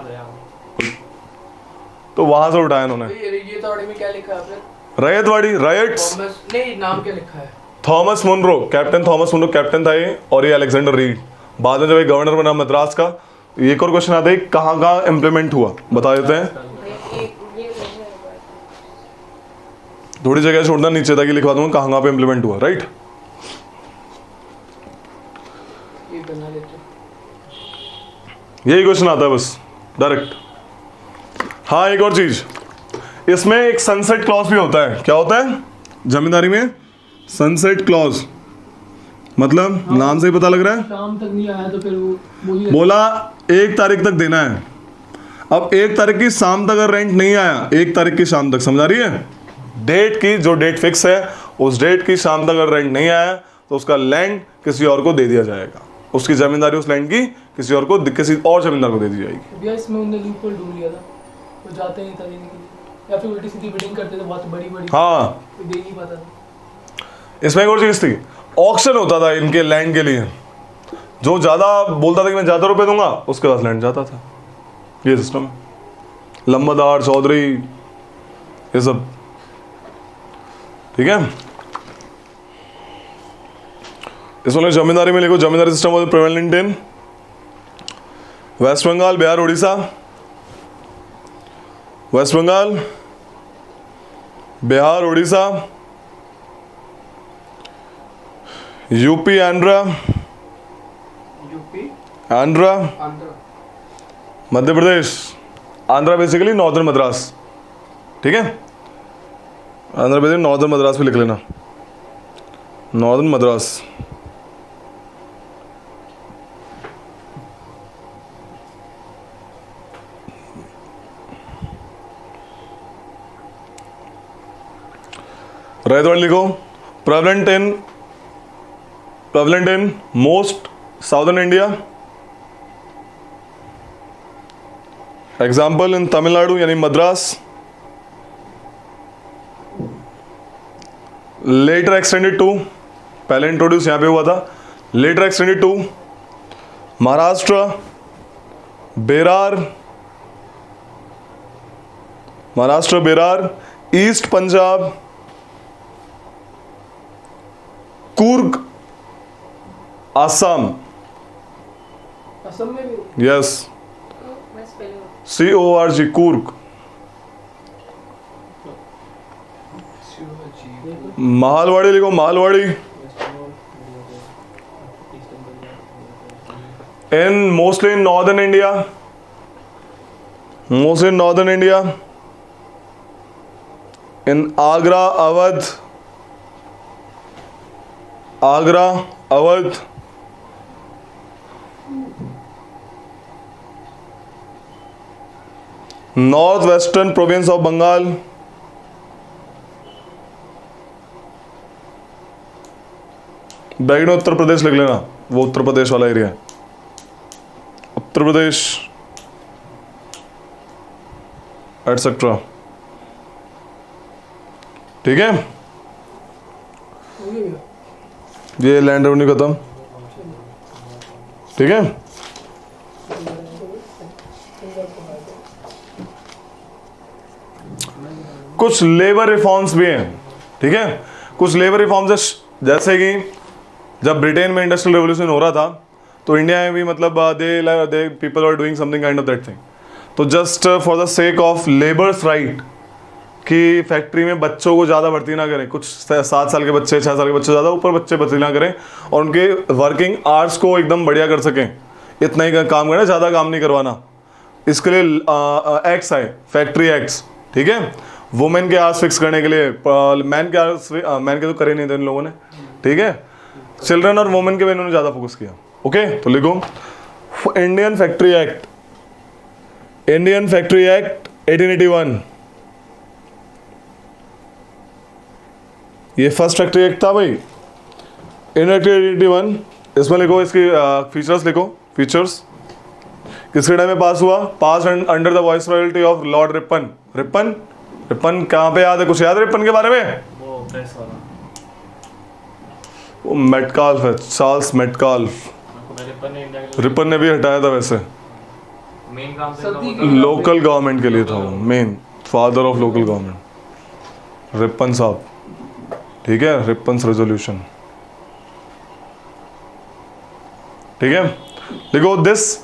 तो वहां से उठाया उन्होंने। ये तो में क्या लिखा है आपने? रैयतवाड़ी, रायट्स। थॉमस नहीं, नाम क्या लिखा है? Thomas Munro, captain Thomas Munro captain था ये, और ये अलेक्जेंडर रीड। बाद में जब ये गवर्नर बना मद्रास का। एक और क्वेश्चन आता है, कहाँ कहाँ इंप्लीमेंट हुआ, बता देते हैं। थोड़ी जगह छोड़ना, नीचे तक ही लिखवा दूंगा कहाँ कहाँ पे इंप्लीमेंट हुआ। राइट, ये बना लेते। यही क्वेश्चन आता है बस डायरेक्ट। हाँ, एक और चीज, इसमें एक सनसेट क्लॉज भी होता है। क्या होता है जमींदारी में? Sunset clause. मतलब नाम से ही पता लग रहा है, शाम तक नहीं आया तो फिर वो ही बोला 1 तारीख तक देना है। अब 1 तारीख की शाम तक अगर रेंट नहीं आया, 1 तारीख की शाम तक, समझा रही है? डेट की जो डेट फिक्स है, उस डेट की शाम तक अगर रेंट नहीं आया तो उसका लैंड किसी और को दे दिया जाएगा। उसकी जमींदारी उस लैंड की किसी और को, किसी और जमींदार को दे दी जाएगी। भैया इसमें उन्होंने लूपहोल ढूंढ लिया था, वो जाते नहीं था देने के लिए, या फिर उल्टी सीधी बिडिंग करते थे बहुत बड़ी बड़ी, हाँ, कोई दे नहीं पाता था। इसमें एक और चीज थी, ऑक्शन होता था इनके लैंड के लिए। जो ज्यादा बोलता था कि मैं ज्यादा रुपए दूंगा, उसके पास लैंड जाता था। ये सिस्टम है। लंबादार, चौधरी, ये सब। ठीक है, इसमें जमींदारी में लिखो, zamindari system was prevalent in West Bengal, Bihar, Orissa. West Bengal, Bihar, Orissa, UP, Andhra, UP, Andhra, Andhra, Madhya Pradesh. Andhra basically northern Madras. ठीक है, आंध्र प्रदेश नॉर्दर्न मद्रास भी लिख लेना, नॉर्दर्न मद्रास। रैयतवाड़ी लिखो, prevalent in most southern India. Example in Tamil Nadu यानी मद्रास। लेटर एक्सटेंडेड टू, पहले इंट्रोड्यूस यहां पे हुआ था, later extended to Maharashtra, Berar, Maharashtra, Berar, east Punjab, Coorg, Assam. Assam में भी यस, CORG, कुर्ग। मालवाड़ी लिखो, mahalwari. In mostly in northern India, mostly in northern India, in Agra, Awadh, Agra, Awadh, north western province of Bengal, बैगन उत्तर प्रदेश लिख लेना, वो उत्तर प्रदेश वाला एरिया है, उत्तर प्रदेश। एटसेट्रा। ठीक है, हो गया भैया? ये लैंड रेवेन्यू खत्म। ठीक है, कुछ लेबर रिफॉर्म्स भी हैं। ठीक है, कुछ लेबर रिफॉर्म्स जैसे कि जब ब्रिटेन में इंडस्ट्रियल रेवोल्यूशन हो रहा था तो इंडिया में भी मतलब they people are doing something kind of that thing. तो just for the sake of labours right कि फैक्ट्री में बच्चों को ज़्यादा भर्ती ना करें, कुछ 7 साल के बच्चे 6 साल के बच्चे ज़्यादा ऊपर बच्चे भर्ती ना करें और उनके वर्किंग आवर्स को एकदम बढ़िया कर सकें, इतना ही काम करें, ज़्यादा काम नहीं करवाना। इसके लिए एक्ट्स आए, फैक्ट्री एक्ट्स। ठीक है, वुमेन के आवर्स फिक्स करने के लिए, मैन के आवर्स, मैन के तो करे नहीं थे इन लोगों ने। ठीक है, चिल्ड्रन और वुमेन के भी इन्होंने ज़्यादा फोकस किया। ओके, तो लिखो Indian factory act, Indian factory act 1881, ये फर्स्ट फैक्ट्री एक्ट था भाई, इंडियन फैक्ट्री 1881। इसमें लिखो इसकी फीचर्स लिखो, फीचर्स किसके टाइम में पास हुआ? Pass under the viceroyalty of Lord Ripon. Ripon, Ripon कहाँ पे याद है? कुछ याद है रिपन के बारे में? वो प्रेस वाला, वो मेटकाल्फ है, चार्ल्स मेटकाल्फ। रिपन ने इंडिया के रिपन ने भी हटाया था वैसे, मेन काम से सर्दी इनका की- लोकल गवर्नमेंट के लिए था वो, main father of local government Ripon साहब। ठीक है, रिपन्स रेजोल्यूशन। ठीक है, देखो this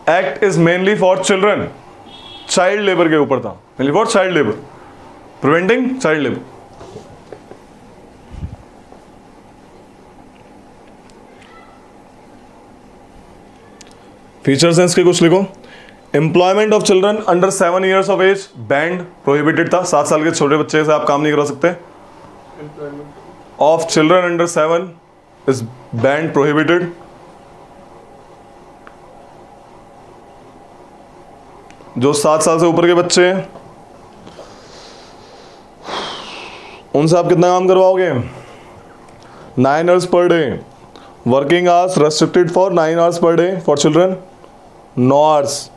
act is mainly for children, child labour के ऊपर था, mainly for child labour, preventing child labour. Features हैं इसके कुछ लिखो। Employment of children under 7 years of as band, prohibited था, 7 साल के छोटे बच्चे से आप काम नहीं करा सकते। Of children under 7 is band, prohibited. जो 7 साल से ऊपर के बच्चे हैं उनसे आप कितना काम करवाओगे? 9 hours per day. Working hours restricted for 9 hours per day for children, 9 hours,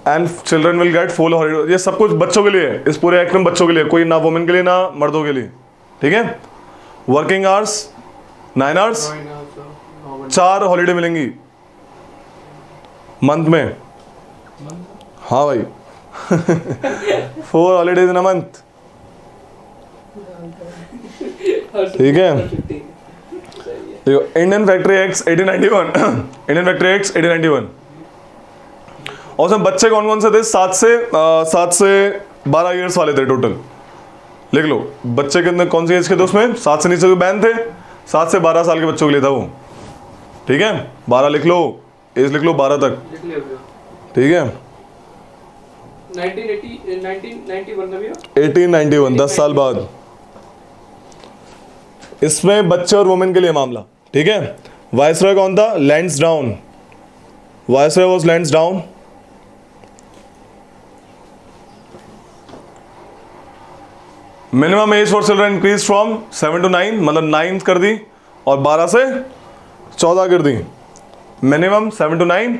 and children will get full holiday. ये सब कुछ बच्चों के लिए है, इस पूरे एक्ट में बच्चों के लिए, कोई ना वुमेन के लिए ना मर्दों के लिए। ठीक है, वर्किंग आवर्स 9 hours, 4 हॉलीडे मिलेंगी मंथ में। हाँ भाई 4 हॉलीडेज इन अ मंथ। ठीक है, देखो Indian factory act 1891 Indian factory act 1891। और उसमें बच्चे कौन कौन से थे? 7 से 12 years वाले थे टोटल। लिख लो बच्चे कितने, कौन सी एज के थे उसमें? 7 से नीचे के बैन थे, 7 से 12 साल के बच्चों के लिए था वो। ठीक है, 12 लिख लो, एज लिख लो 12 तक। लिख लिया भैया। ठीक है, 1991 में भैया 1891, 10 साल बाद। इसमें बच्चे और वुमेन के लिए मामला। ठीक है, वायसरॉय कौन था? Lansdowne, viceroy was Lansdowne. Minimum age for children increase from 7 to 9, मतलब 9 कर दी और 12 से 14 कर दी। Minimum 7 to 9,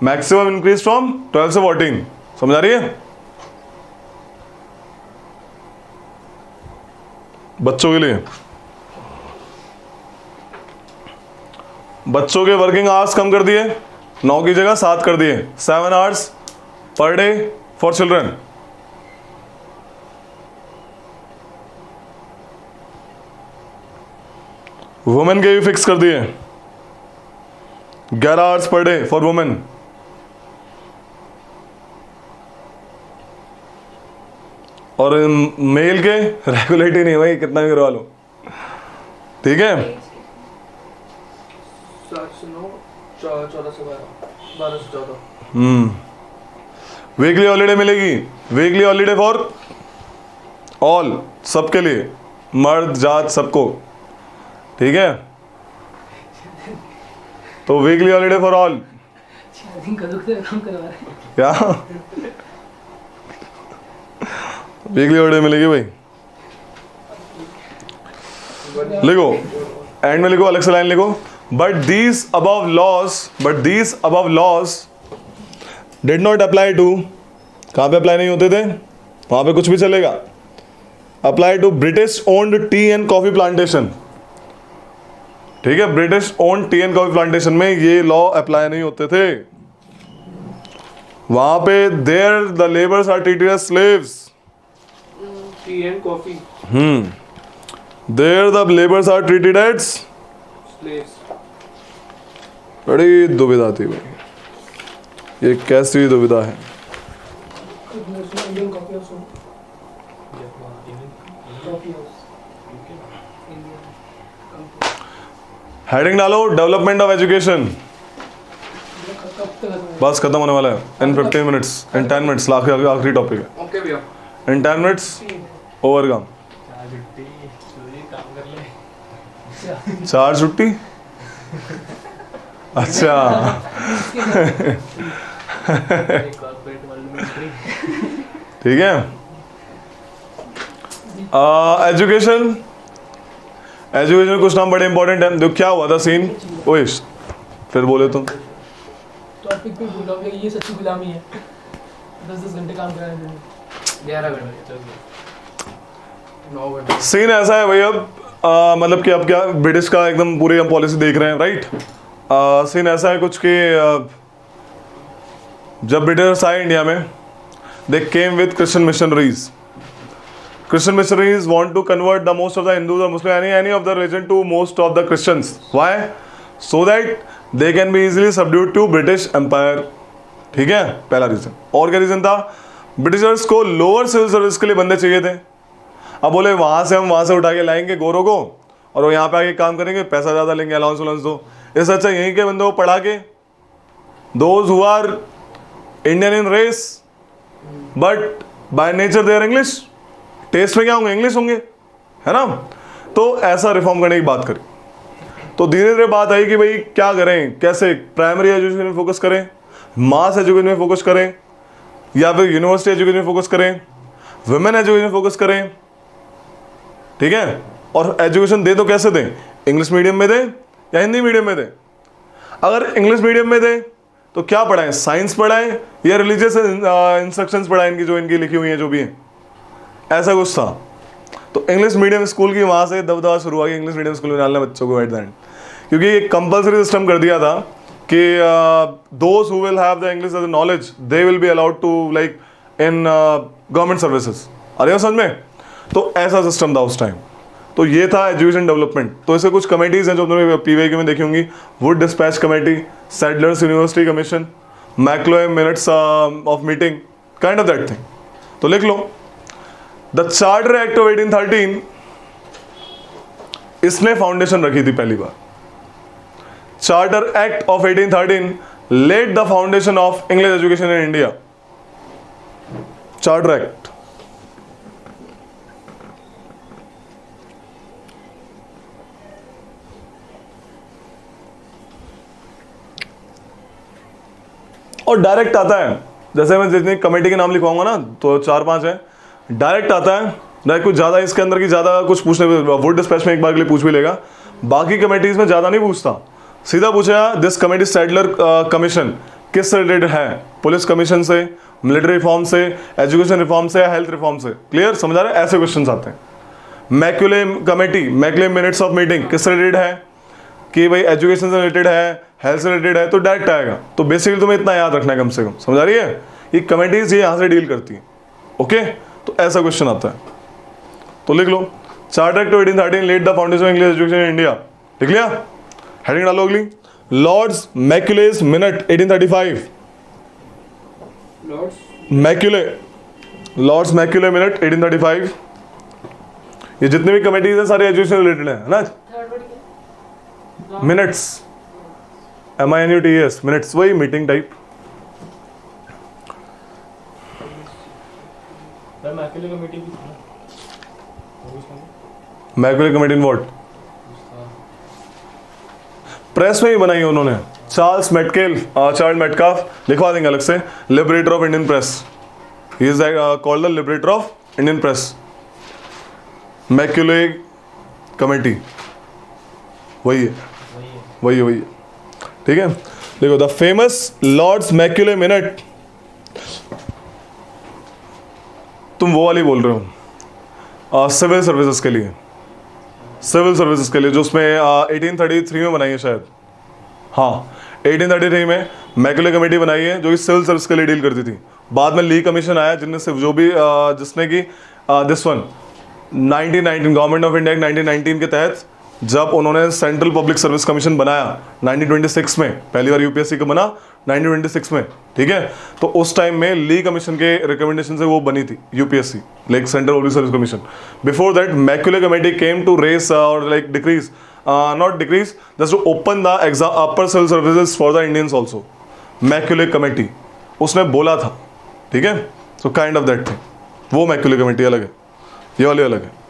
maximum increase from 12 से 14। समझ आ रही है? बच्चों के लिए, बच्चों के वर्किंग आवर्स कम कर दिए, 9 की जगह 7 कर दिए, 7 hours per day for children. Women के भी फिक्स कर दिए, 11 hours per day for women. और मेल के रेगुलेट ही नहीं भाई, कितना भी करवा लो। ठीक है, 7 से 9, 14 से 12 से 14। वीकली हॉलीडे मिलेगी, वीकली हॉलीडे फॉर ऑल, सबके लिए, मर्द जात सबको। ठीक है, तो वीकली हॉलीडे फॉर ऑल। 4 दिन कदू के काम करवा रहे हैं। क्या वीकली हॉलीडे मिलेगी भाई? लिखो एंड में, लिखो अलग से लाइन लिखो, but these above laws did not apply to, कहाँ पे अप्लाई नहीं होते थे, वहाँ पे कुछ भी चलेगा। Apply to British owned tea and coffee plantation, ठीक है, British owned tea and coffee plantation में ये लॉ अप्लाई नहीं होते थे। वहां पे there the labours are treated as slaves, tea and coffee, there the labours are treated as, slaves. बड़ी दुविधा थी भाई, ये कैसी दुविधा है। Indian coffee house coffee house heading डालो डेवलपमेंट ऑफ एजुकेशन, बस खत्म होने वाला है इन 15 मिनट्स, इन 10 मिनट्स आखिरी टॉपिक है, ओके भैया। इन 10 मिनट्स ओवर काम। 4 छुट्टी, अच्छा ठीक है। एजुकेशन, एजुकेशन कुछ नाम बड़े इंपॉर्टेंट है। देखो क्या हुआ था सीन, ओइश फिर बोले तुम। टॉपिक पे बोल रहा हूँ ये सच्ची गुलामी है, 10-10 घंटे काम कराने देंगे। 11 घंटे 9 घंटे। सीन ऐसा है भाई, अब मतलब कि अब क्या ब्रिटिश का एकदम पूरी हम पॉलिसी देख रहे हैं, राइट। सीन ऐसा है कुछ कि जब ब्रिटिश आए इंडिया में, they came with Christian missionaries. Christian missionaries want to convert the most of the Hindus or Muslims, any of the religion to most of the Christians. Why? So that they can be easily subdued to British Empire. ठीक है, पहला reason. और क्या reason था, Britishers को lower civil service के लिए बंदे चाहिए थे। अब बोले वहां से हम वहां से उठा के लाएंगे गोरों को और वो यहाँ पे आके काम करेंगे, पैसा ज़्यादा लेंगे, अलाउंस वलाउंस दो। इससे अच्छा यहीं के बंदों को पढ़ा के, those who are Indian in race but by nature they are English, test में क्या होंगे, इंग्लिश होंगे, है ना। तो ऐसा रिफॉर्म करने की बात करी। तो धीरे धीरे बात आई कि भाई क्या करें, कैसे प्राइमरी एजुकेशन में फोकस करें, मास एजुकेशन में फोकस करें, या फिर यूनिवर्सिटी एजुकेशन में फोकस करें, वुमेन एजुकेशन में फोकस करें, ठीक है। और एजुकेशन दे तो कैसे दें, इंग्लिश मीडियम में दें या हिंदी मीडियम में दें। अगर इंग्लिश मीडियम में दें तो क्या पढ़ाएं, साइंस पढ़ाएं या रिलीजियस इंस्ट्रक्शंस पढ़ाएं, इनकी जो इनकी लिखी हुई है जो भी है, ऐसा कुछ था। तो इंग्लिश मीडियम स्कूल की वहाँ से दबदबा शुरू हुआ कि इंग्लिश मीडियम स्कूल में डालना बच्चों को एट द एंड, क्योंकि एक कंपलसरी सिस्टम कर दिया था कि those who will have the English as knowledge they will be allowed to like in government services. अरे समझ में, तो ऐसा सिस्टम था उस टाइम। तो ये था एजुकेशन डेवलपमेंट। तो इसके कुछ कमेटीज हैं जो तुमने पीवाईक्यू में देखी होंगी, Wood dispatch committee, Sadler's university commission, Macaulay minutes of meeting, kind of that thing. तो लिख लो, द चार्टर एक्ट ऑफ 1813, इसने फाउंडेशन रखी थी पहली बार। Charter act of 1813 laid the foundation of English education in India. Charter Act. और direct आता है, जैसे मैं जितनी कमेटी के नाम लिखवाऊंगा ना तो 4-5 है, डायरेक्ट आता है। डायरेक्ट कुछ ज़्यादा इसके अंदर की ज़्यादा कुछ पूछने, वुड डिस्पैच में एक बार के लिए पूछ भी लेगा, बाकी कमेटीज में ज़्यादा नहीं पूछता, सीधा पूछेगा दिस कमेटी सैडलर कमीशन किस रिलेटेड है, पुलिस कमीशन से, मिलिट्री रिफॉर्म से, एजुकेशन रिफॉर्म से, हेल्थ रिफॉर्म से। क्लियर, समझ आ रहा है, ऐसे क्वेश्चन आते हैं। Macaulay committee, Macaulay minutes of meeting किस रिलेटेड है कि भाई एजुकेशन से रिलेटेड है, हेल्थ से रिलेटेड है, तो डायरेक्ट आएगा। तो बेसिकली तुम्हें इतना याद रखना है कम से कम, समझ आ रही है, ये कमेटीज ये यहाँ से डील करती हैं। ओके, तो ऐसा क्वेश्चन आता है, तो लिख लो, charter act 1813 laid the foundation of English education in India. लिख लिया, हेडिंग डालो अगली, Lord's Macaulay's minute 1835, Lord's Macaulay minute 1835। ये जितने भी कमेटीज हैं सारे एजुकेशन रिलेटेड है ना। मिनट्स, MINUTES, मिनट्स, वही मीटिंग टाइप। मैक्यूले कमेटी भी थी ना, Macaulay committee in what, press में ही बनाई है उन्होंने, चार्ल्स मेटकाफ, लिखवा देंगे अलग से, liberator of Indian press, he is called the liberator of Indian press. Macaulay committee वही है, वही है, ठीक है। देखो, the famous lords Macaulay minute तुम वो वाली बोल रहे हो सिविल सर्विसेज के लिए, सिविल सर्विसेज के लिए जो उसमें 1833 में बनाई है शायद, हाँ 1833 में मैकुले कमेटी बनाई है जो कि सिविल सर्विस के लिए डील करती थी। बाद में ली कमीशन आया जिनने से जो भी जिसने कि this one 1919 government of India 1919 के तहत जब उन्होंने सेंट्रल पब्लिक सर्विस कमीशन बनाया 1926 में, पहली बार यूपीएससी का बना 1926 में, ठीक है। तो उस टाइम में ली कमीशन के रिकमेंडेशन से वो बनी थी UPSC, like central public service commission. Before that Macaulay committee came to race और like decrees, not decrees, just to open the exam upper civil services for the Indians also. Macaulay committee उसने बोला था, ठीक है। So kind of that thing, वो Macaulay committee अलग है, ये वाली अलग है।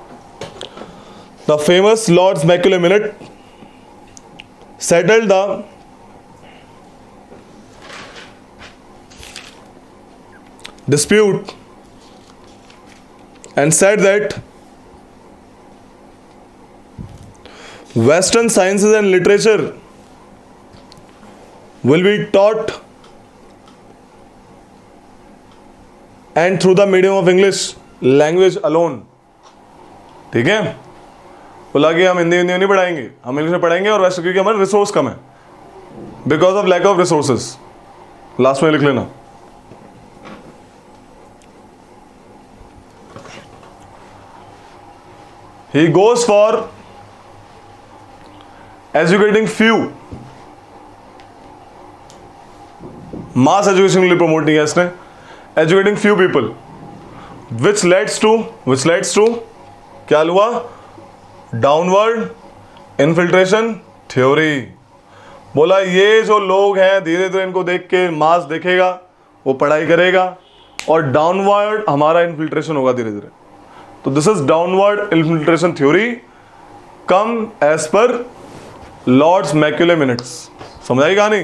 The famous Lord's Macular Minute settled the dispute and said that Western sciences and literature will be taught and through the medium of English language alone, ठीक है। बोला कि हम हिंदी नहीं पढ़ाएंगे, हम इंग्लिश में पढ़ाएंगे, और वैसे क्योंकि हमारे रिसोर्स कम है, because of lack of resources. Last में लिख लेना। He goes for educating few, mass education के लिए प्रमोट नहीं है इसने, educating few people, which lets to क्या हुआ, डाउनवर्ड इन्फिल्ट्रेशन थ्योरी। बोला ये जो लोग हैं धीरे धीरे इनको देख के मास देखेगा, वो पढ़ाई करेगा, और डाउनवर्ड हमारा इन्फिल्ट्रेशन होगा धीरे धीरे। तो this is downward infiltration theory come as per Lord's Macaulay minutes. समझ आई कहानी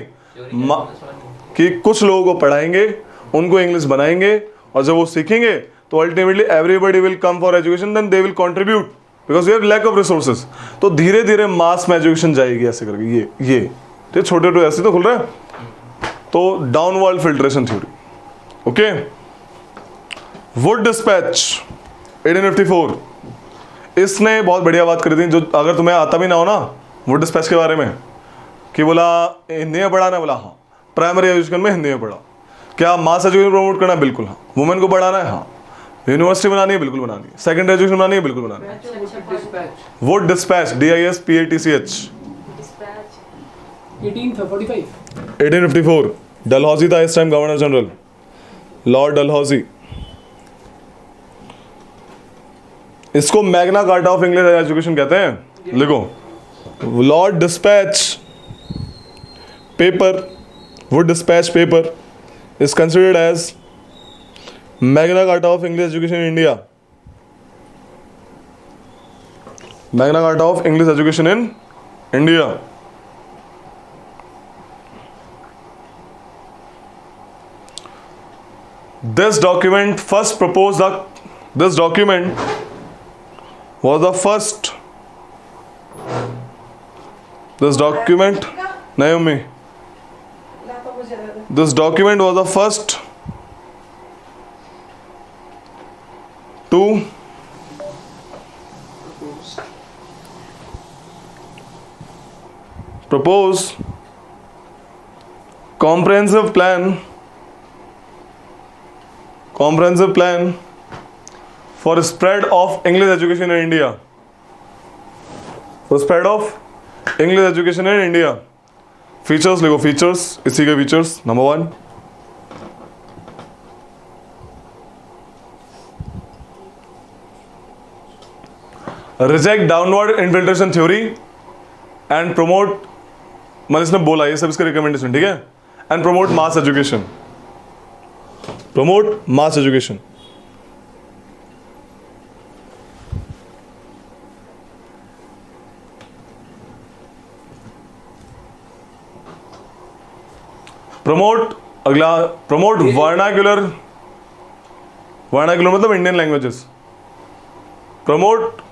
कि कुछ लोगों को पढ़ाएंगे, उनको इंग्लिश बनाएंगे, और जब वो सीखेंगे तो ultimately everybody will come for education, then they will contribute because we have lack of resources. तो धीरे धीरे मास में एजुकेशन जाएगी ऐसे करके, ये तो छोटे छोटे ऐसे तो खुल रहा है। तो downward filtration theory, okay. Wood dispatch 1854, इसने बहुत बढ़िया बात करी थी, जो अगर तुम्हें आता भी ना हो ना वुड डिस्पैच के बारे में, कि बोला हिंदी में पढ़ाना, बोला हाँ प्राइमरी एजुकेशन में हिंदी में पढ़ा। क्या मास एजुकेशन प्रमोट करना है? बिल्कुल हाँ। वुमेन को पढ़ाना है? हाँ। यूनिवर्सिटी बनानी है? बिल्कुल बनानी है। सेकेंडरी एजुकेशन बनानी है? बिल्कुल बनानी है। वुड डिस्पैच DISPATCH 1854, डलहौजी था इस time governor general, Lord Dalhousie. इसको Magna Carta of English education कहते हैं। लिखो, Lord dispatch paper, Wood dispatch paper is considered as Magna Carta of English Education in India. Magna Carta of English Education in India. This document first proposed this document was the first. This document, Naomi. This document was the first to propose comprehensive plan for spread of English education in India. For spread of English education in India. Features लिखो, features, इसी के features. Number 1, reject downward infiltration theory and promote, मतलब इसने बोला ये सब इसके recommendation, ठीक है। And promote mass education, promote mass education. Promote, अगला प्रमोट वर्नाक्यूलर मतलब Indian languages. Promote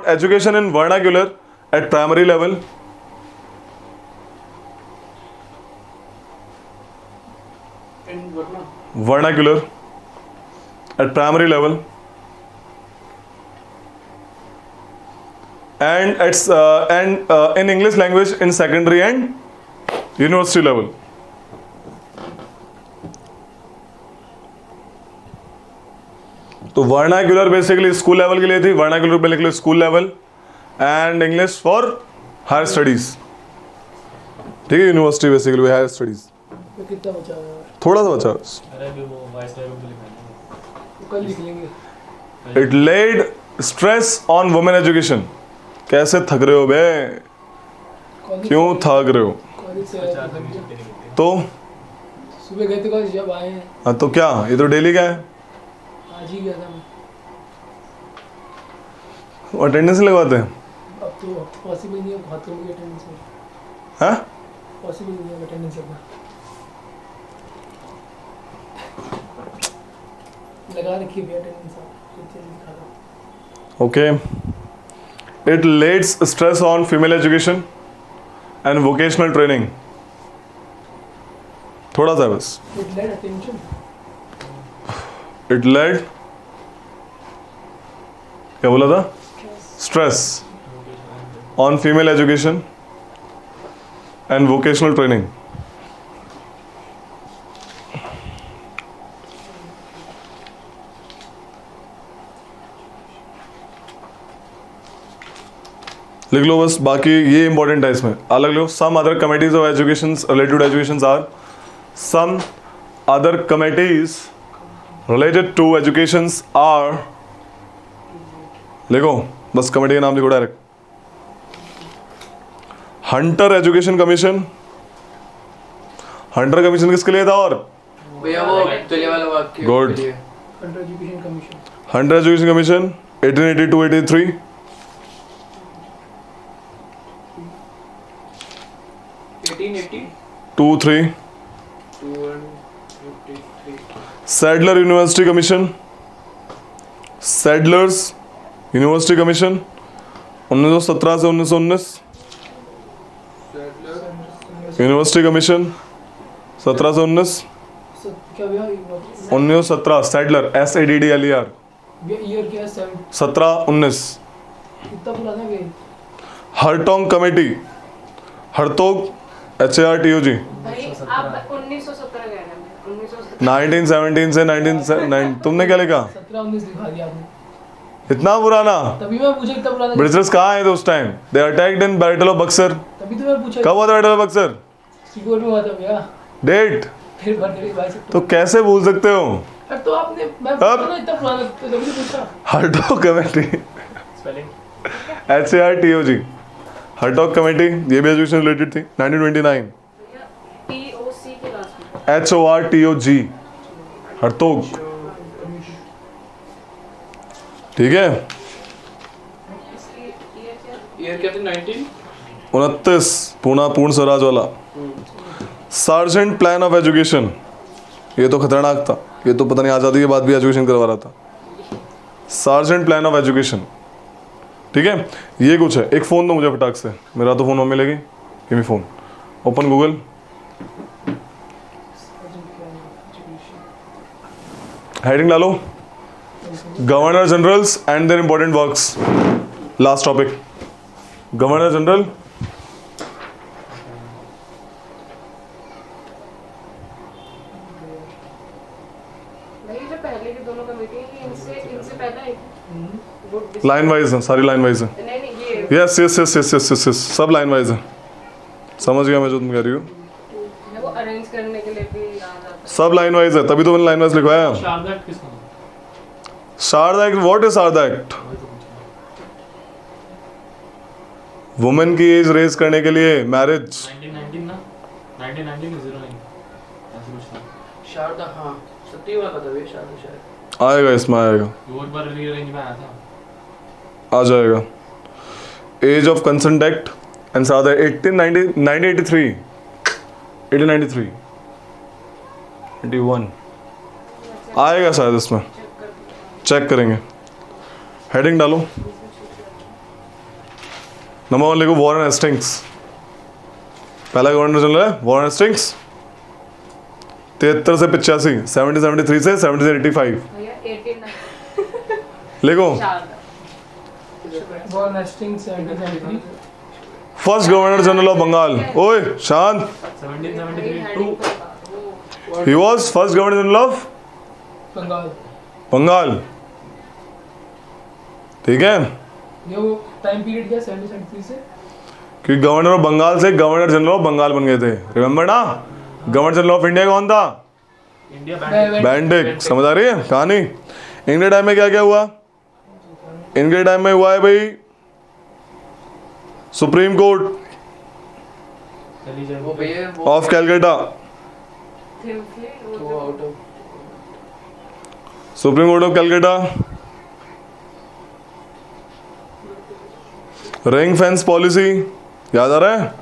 education in vernacular eight primary level. Vernacular at primary level and in English language in secondary and university level. तो vernacular basically school level के लिए थी, vernacular पे लिख लो school level, and English for higher studies. ठीक है, university basically higher studies. तो कितना बचा है यार? थोड़ा सा बचा. अरे अभी वो वाइस लेवल पे लिखा है. तो कल लिख लेंगे. It led stress on women education. कैसे थक रहे हो बे, कॉलेज क्यों थक रहे हो? कॉलेज से 4 दिन की छुट्टी नहीं मिलती. तो सुबह गए थे कॉलेज, जब आए हैं हाँ, तो क्या ये तो डेली का है. आज ही गया था मैं. अटेंडेंस लगवाते हैं. अब तो पॉसिबल नहीं है बहुत लोगों की अटेंडेंस में. हाँ, पॉसिबल नहीं है अटेंडेंस लगना. लगा रखी है अटेंडेंस आप दिखा रहा. Okay. It leads stress on female education and vocational training. थोड़ा सा बस. It led attention. It led, क्या बोला था? Stress on female education and vocational training. लिख लो बस, बाकी ये इंपॉर्टेंट है इसमें. अलग लो. Some other committees of education related education are, some other committees related to educations are, लिखो बस कमेटी का नाम लिखो direct. Hunter education commission. Hunter commission किसके लिए था? और भैया वो जलियांवाला बाग के Good. लिए. Hunter education commission. Hunter education commission 1882-83. 1880 2-3. 253. Sadler university commission. Sadler's university commission 1917 से 1919. यूनिवर्सिटी कमीशन 17 से 19. क्या भैया 1917. Sadler SADDLER. ईयर क्या है? 17-19. कितना पुराना है ये? हरटोंग कमेटी. हरतोग HARTOG. भाई आप 1917 गए ना, 1917 1917 से 19 तुमने क्या लिखा? 17-19 दिखा दिया आपने. इतना पुराना? तभी मैं पूछा कितना पुराना. ब्रिटिशर्स कहाँ आए थे उस time? They attacked in battle of Buxar. तभी तो मैं पूछा. कब हुआ था बैटल ऑफ बक्सर? सिक्योर में हुआ था भैया. डेट फिर भरने भाई से तो कैसे भूल सकते हो? अब तो आपने मैं पूछा ना इतना पुराना, तो तभी तो पूछा. हरटोग कमेटी स्पेलिंग HARTOG. हरटोग कमेटी ये भी एजुकेशन रिलेटेड थी. 1929. TOC के लास्ट में HORTOG. हरतोग. ठीक है. इसकी ईयर क्या ईयर क्या थे? 19 29. पूर्ण स्वराज वाला. Sergeant plan of education. ये तो खतरनाक था. ये तो पता नहीं आज़ादी के बाद भी एजुकेशन करवा रहा था. Sergeant plan of education. ठीक है, ये कुछ है. एक फ़ोन दो मुझे फटाक से. मेरा तो फ़ोन मम्मी लेगी. Give me phone. Open Google. Heading डालो, governor generals and their important works. Last topic, governor general. भाई जो पहले के दोनों कमेटी हैं इनसे पहले आई थी. वो लाइन वाइज है, सारी लाइन वाइज है. नहीं ये yes yes yes yes yes yes, सब लाइन वाइज है. समझ गया मैं जो तुम कह रही हो. वो अरेंज करने के लिए भी याद आता है. सब लाइन वाइज है, तभी तो मैंने लाइन वाइज लिखवाया. शारदा एक्ट किसका? Sharda act. What is Sharda act? Women की एज रेज करने के लिए मैरिज. 1919 ना, 1919 09 ऐसे कुछ था. शारदा, हाँ 70 वाला था भैया शारदा शायद. आएगा, इसमें आएगा, वो एक बार रीअरेंज में आया था. आ जाएगा. Age of consent act and Sharda 1983 1893 21 आएगा शायद. इसमें चेक करेंगे. हेडिंग डालो. नंबर 1 लिखो, वॉरेन हेस्टिंग्स. पहला गवर्नर जनरल है वॉरेन हेस्टिंग्स. 73 से 85, 70 73 से 70 से 85. भैया 89 लिखो शानदार Warren Hastings 1773 first governor general of Bengal. ओए शांत। 1773 to he was first governor general of Bengal. Bengal. ठीक है, ये वो टाइम पीरियड क्या 1773 से क्योंकि गवर्नर ऑफ बंगाल से गवर्नर जनरल ऑफ बंगाल बन गए थे, रिमेम्बर ना। गवर्नर जनरल ऑफ इंडिया कौन था? इंडिया बैंडिक। समझ आ रही है कहानी? इनके टाइम में क्या क्या हुआ? इनके टाइम में हुआ है भाई सुप्रीम कोर्ट वो भैया वो ऑफ कैलकाटा। वो out of supreme court of Calcutta. Ring fence policy याद आ रहा है?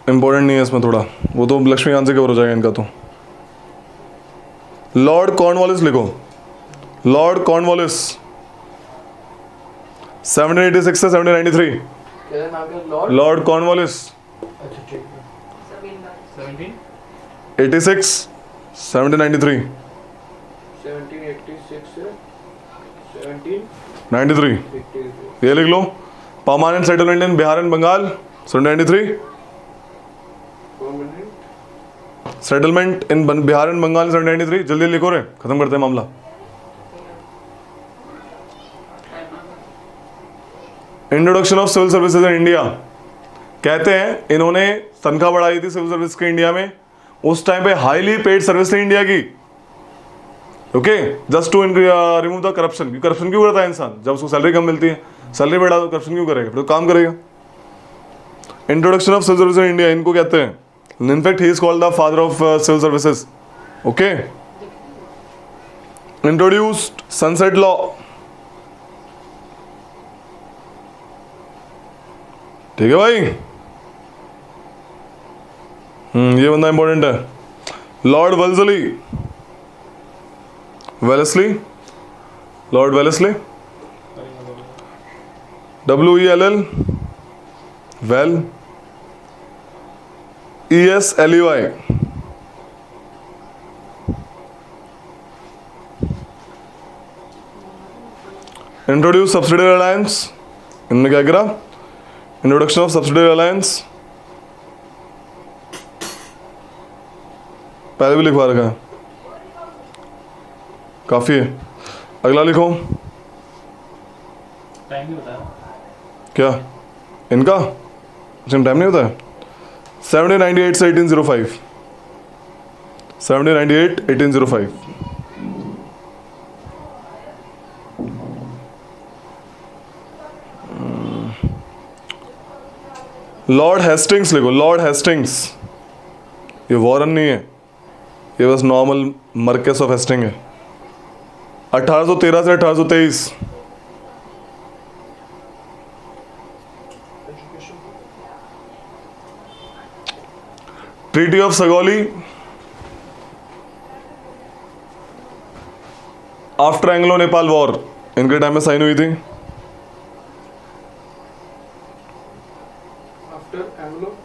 इंपॉर्टेंट नहीं है इसमें थोड़ा, वो तो लक्ष्मीकांत से कवर हो जाएगा इनका तो। लॉर्ड कॉर्नवालिस लिखो, लॉर्ड कॉर्नवालिस 1786 से 1793। क्या नाम है? लॉर्ड लॉर्ड कॉर्नवालिस अच्छा ठीक है 17 86 1793 1786 से 1783 93 ये लिख लो। Permanent settlement in Bihar and Bengal 1793। Permanent settlement in Bihar and Bengal 1793। जल्दी लिखो रे, खत्म करते हैं मामला। Introduction of civil services in India. कहते हैं इन्होंने तनख्वाह बढ़ाई थी सिविल सर्विस की इंडिया में। उस टाइम पे हाईली पेड सर्विस थी इंडिया की। Okay, just to remove the corruption. Corruption क्यों करता है इंसान? जब उसको सैलरी कम मिलती है, सैलरी बढ़ा तो करप्शन क्यों करेगा? फिर तो काम करेगा। Introduction of civil service in India इनको कहते हैं। In fact he is called the father of civil services. Okay, introduced sunset law. ठीक है भाई, ये बंदा इंपॉर्टेंट है। Lord Wellesley, Wellesley, Lord Wellesley, WELL, well, ESLEY। Introduce subsidiary alliance. इनने क्या करा? इंट्रोडक्शन ऑफ सब्सिडियरी अलायंस पहले भी लिखवा रखा है, काफी है। अगला लिखो। टाइम नहीं बताया क्या इनका? टाइम नहीं होता है। 1798 से 1805। 1798 1805। लॉर्ड हेस्टिंग्स लिखो, लॉर्ड हेस्टिंग्स। ये वॉरन नहीं है, ये बस नॉर्मल मर्केस ऑफ हेस्टिंग है। 1813 से 1823। Treaty of Sugauli after Anglo Nepal war इनके टाइम में साइन हुई थी। After Anglo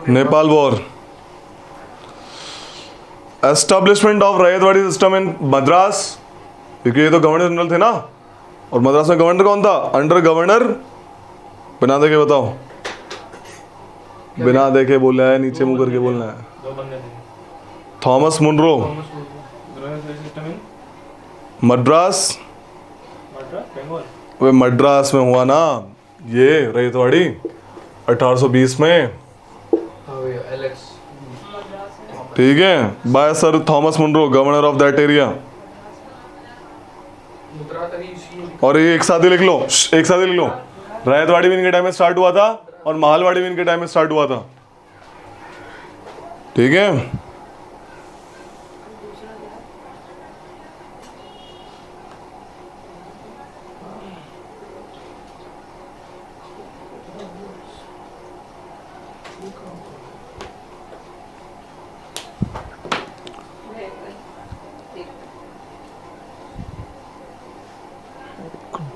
Nepal war. Establishment of ryotwari system in Madras, क्योंकि ये तो गवर्नर जनरल थे ना, और मद्रास में गवर्नर कौन था? अंडर गवर्नर, बिना देखे बताओ, बिना देखे बोलना है, नीचे मुंह करके बोलना है। दो बंदे थे Thomas Munro, growth system in Madras. Madras Bengal वे मद्रास में हुआ ना ये रैयतवाड़ी 1820 में। हाँ भैया एलेक्स ठीक है, by sir Thomas Munro, governor of that area. मुद्रा तरी इसी और ये एक साथ ही लिख लो, एक साथ ही लिख लो। रैयतवाड़ी भी इनके टाइम में स्टार्ट हुआ था और महालवाड़ी भी इनके टाइम में स्टार्ट हुआ था। ठीक है,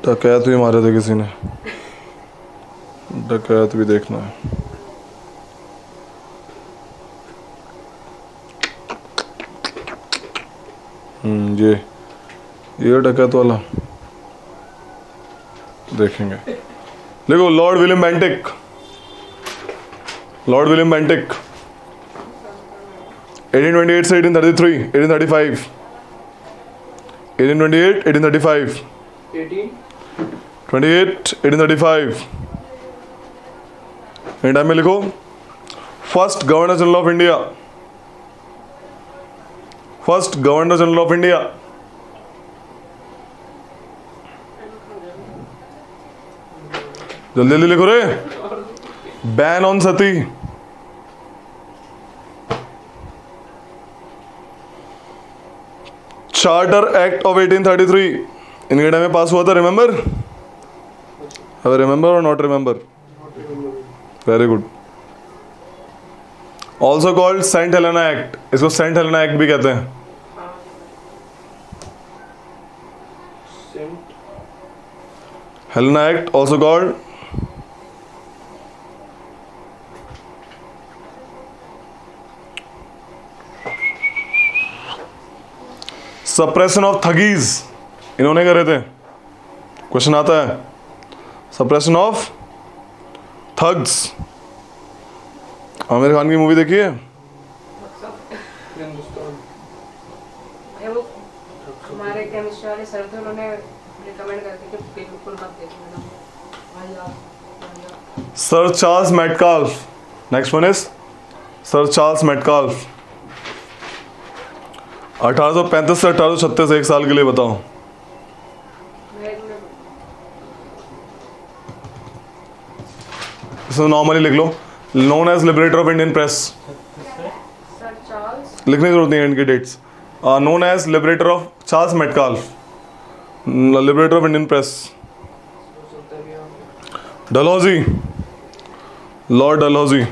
डकैत भी मारे थे किसी ने। डकैत भी देखना है। ये डकैत वाला देखेंगे। देखो Lord William Bentinck, Lord William Bentinck 1828 से 1833, 1835, 1828, 1835, 28, 1835। इंडिया में लिखो first governor general of India, first governor general of India. जल्दी जल्दी लिखो रे। Ban on sati, charter act of 1833 इनके टाइम में पास हुआ था। रिमेंबर, रिमेंबर और not remember? Very good. Also called Saint Helena act, इसको सेंट हेलेना एक्ट भी कहते हैं। Helena act also called suppression of thuggees, इन्होंने करे थे। क्वेश्चन आता है suppression of thugs. Aamir Khan की मूवी देखी है? वो हमारे केमिस्ट्री वाले सर थे, उन्होंने रिकमेंड करते कि बिल्कुल मत देखना। Sir Charles Metcalfe. Next one is sir Charles Metcalfe. 1835 से 1836, एक साल के लिए बताओ। इसमें नॉर्मली लिख लो, known as liberator of Indian press. Sir Charles, लिखने की जरूरत नहीं है इनकी dates. Known as liberator of Charles Metcalfe, liberator of Indian press. Dalhousie, Lord Dalhousie.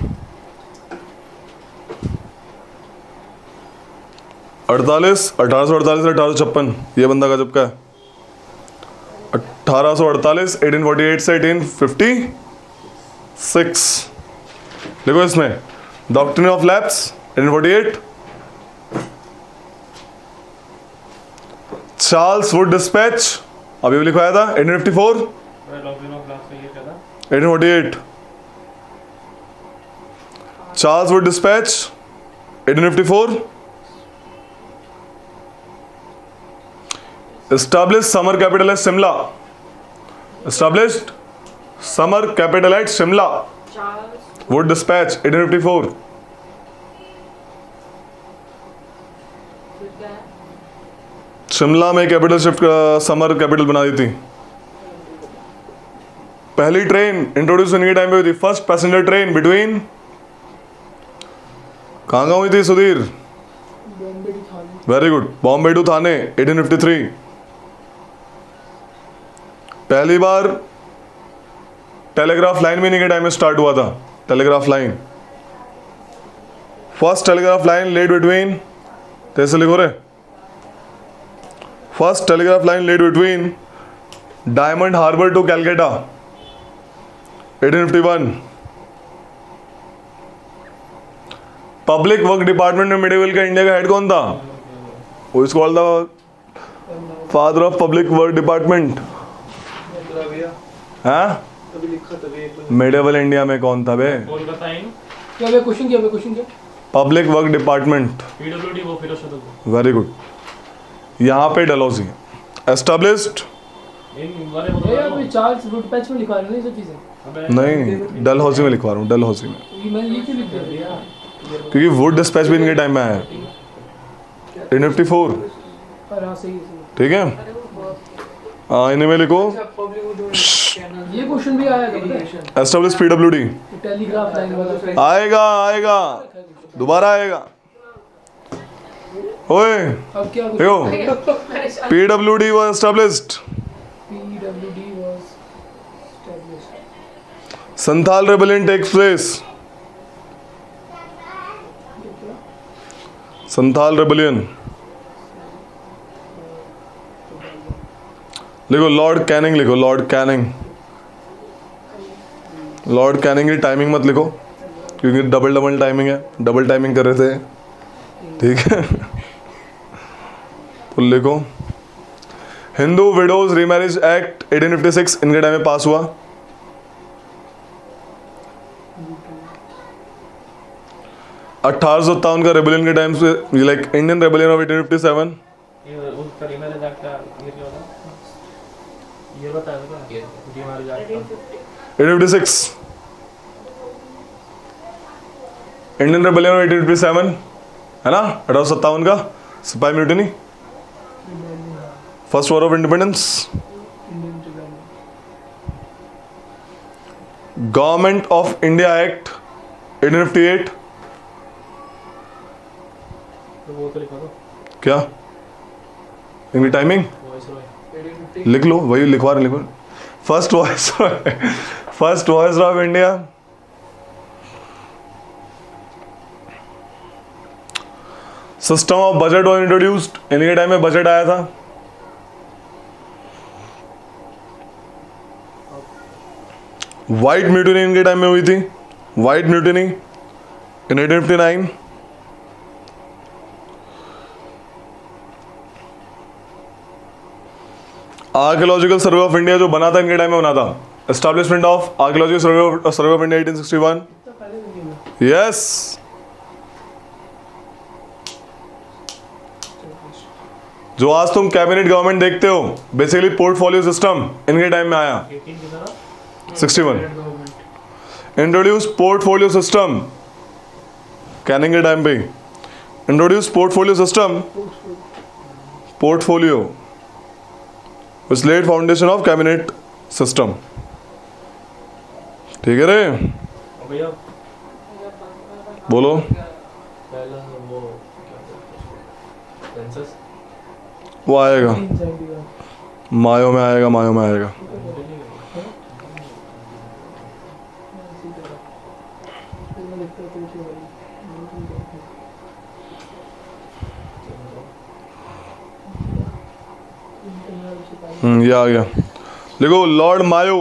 1848 से 1856, ये बंदा गजब का है। 1848, 1848 से 1856। देखो इसमें doctrine of lapse 1848, Charles Wood dispatch अभी भी लिखवाया था 1854, 1848। Charles Wood dispatch 1854। Established summer capital at Shimla. Established summer capital at Shimla. Charles Wood Dispatch 1854. क्या है? शिमला में कैपिटल शिफ्ट समर कैपिटल बना दी थी। पहली ट्रेन इंट्रोड्यूस होने के टाइम पे हुई थी, फर्स्ट पैसेंजर ट्रेन बिटवीन, कहाँ हुई थी Sudhir? Bombay to Thane. Very good, Bombay to Thane 1853। पहली बार टेलीग्राफ लाइन भी इन्हीं के टाइम में स्टार्ट हुआ था। Telegraph line, first telegraph line led between, कैसे लिखो रे? First telegraph line led between Diamond Harbour to Calcutta 1851। Public work department में मिडिवल का इंडिया का हेड कौन था? वो is called the father of public work department. हाँ, मिडिवल इंडिया में कौन था बे? कोलकाता इन क्या वे क्वेश्चन क्या वे क्वेश्चन क्या? Public work department. पीडब्ल्यूडी वो फिरोज शाह को वेरी गुड। यहाँ पे डलहौजी एस्टेब्लिश्ड, इन वाले यार कोई चार्ल्स वुड पैच में लिखवा रहे हो ना ये सब चीजें? नहीं डलहौजी में लिखवा रहा हूँ, डलहौजी में, ये मैंने ये क्यों लिख दिया? क्योंकि वुड डिस्पैच भी इनके टाइम में आया है 1854। पर हाँ सही है, सही ठीक है, हाँ इन्हें में लिखो है। ये क्वेश्चन भी आया था पता है? Establish PWD. टेलीग्राफ लाइन वाला आएगा आएगा, दोबारा आएगा। ओए अब क्या देखो, PWD was established, PWD was established. Santhal rebellion takes place, Santhal rebellion. लिखो लॉर्ड कैनिंग, लिखो लॉर्ड कैनिंग, लॉर्ड कैनिंग की टाइमिंग मत लिखो क्योंकि डबल टाइमिंग है, डबल टाइमिंग कर रहे थे, ठीक है। तो लिखो हिंदू विडोज रीमैरिज एक्ट 1856 इनके टाइम में पास हुआ। $1857 का रेबेलियन के टाइम से, लाइक इंडियन रेबेलियन ऑफ 1857। ये उसका रीमैरिज एक्ट का ये क्या होता है? ये बताया था क्या? रीमैरिज एक्ट का 1856 इंडियन रेबेलियन ऑफ 1857 है ना, 1857 का सिपाही mutiny, first war of independence. Indian rebellion, government of India act 1858। तो वो तो लिखा दो क्या इनकी टाइमिंग वॉइस रॉय। 1850 लिख लो, वही लिखवा रहे, लिखो। First voice of India, system of budget was introduced, इनके टाइम में बजट आया था। व्हाइट म्यूटिनी इनके टाइम में हुई थी, white mutiny in 1859। Archaeological survey of India जो बना था इनके टाइम में बना था, establishment of archaeological survey of India 1861। तो पहले तो नहीं हुआ। यस, जो आज तुम कैबिनेट गवर्नमेंट देखते हो, बेसिकली पोर्टफोलियो सिस्टम इनके टाइम में आया 18 की तरह 61। Government introduce portfolio system, Canning के टाइम पे introduce portfolio system, portfolio which laid foundation of cabinet system। ठीक है रे, और भैया बोलो। पहला वो क्या बोलते हैं सेंसस वो आएगा, मायो में आएगा, मायो में आएगा। ये आ गया, देखो लॉर्ड मायो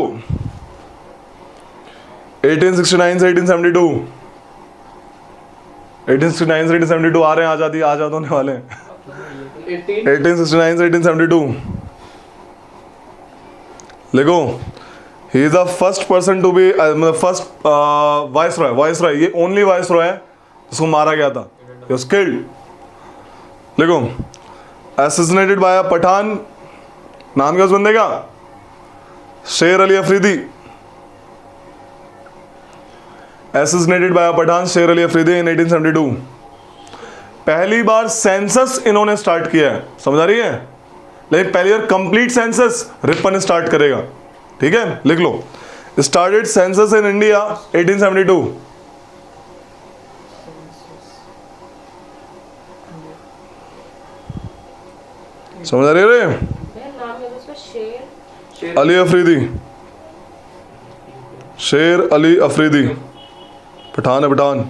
1869 से 1872, 1869 से 1872 आ रहे हैं, आजाद होने वाले हैं। 1869 से 1872 लिखो, he is the first person to be, first viceroy, ये ओनली वाइसरॉय है जिसको मारा गया था, ही वाज किल्ड। लिखो, असैसिनेटेड बाय अ पठान, नाम क्या उस बंदे का, Sher Ali Afridi. Assassinated by a Pathan Sher Ali Afridi इन 1872। पहली बार सेंसस इन्होंने स्टार्ट किया है, समझ आ रही है, लेकिन पहली बार कंप्लीट सेंसस रिपन स्टार्ट करेगा, ठीक है। लिख लो, स्टार्टेड सेंसस इन इंडिया 1872। समझ आ रही है रे, नाम है उसका शेर अली अफरीदी, शेर अली अफरीदी, पठान है, Pathan.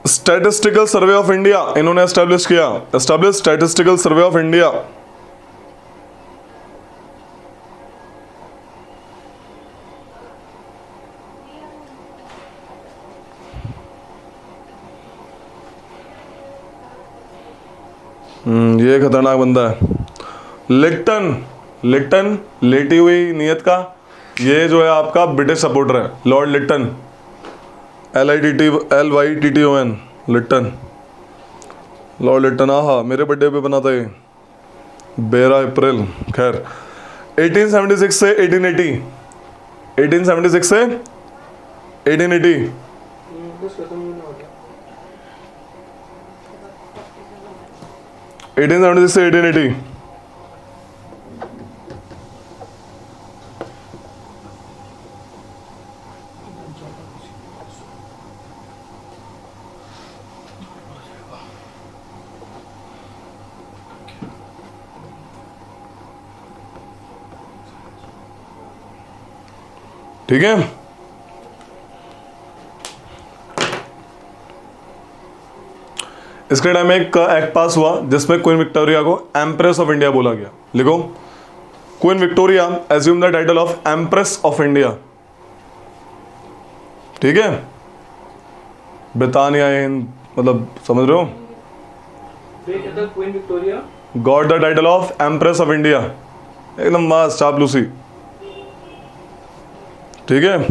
Statistical survey of India इन्होंने एस्टैब्लिश किया, establish statistical survey of India. ये खतरनाक बंदा है, लिक्टन लेटी हुई नीयत का, ये जो है आपका ब्रिटिश सपोर्टर है, लॉर्ड लिक्टन, LYTTON, लिक्टन, लॉर्ड लिक्टन। हाँ, मेरे बर्थडे पे बना था ये, 12 अप्रैल। खैर 1876 से 1880, 1876 से 1880। बस खत्म होने वाला 1876 से 1880। ठीक है, इसके टाइम में एक एक्ट पास हुआ जिसमें क्वीन विक्टोरिया को एम्प्रेस ऑफ इंडिया बोला गया। लिखो, queen Victoria assume the title of empress of India. ठीक है, ब्रिटानिया हिंद, मतलब समझ रहे हो. Queen Victoria got the title of empress of India. एकदम मस्त चापलूसी. ठीक है,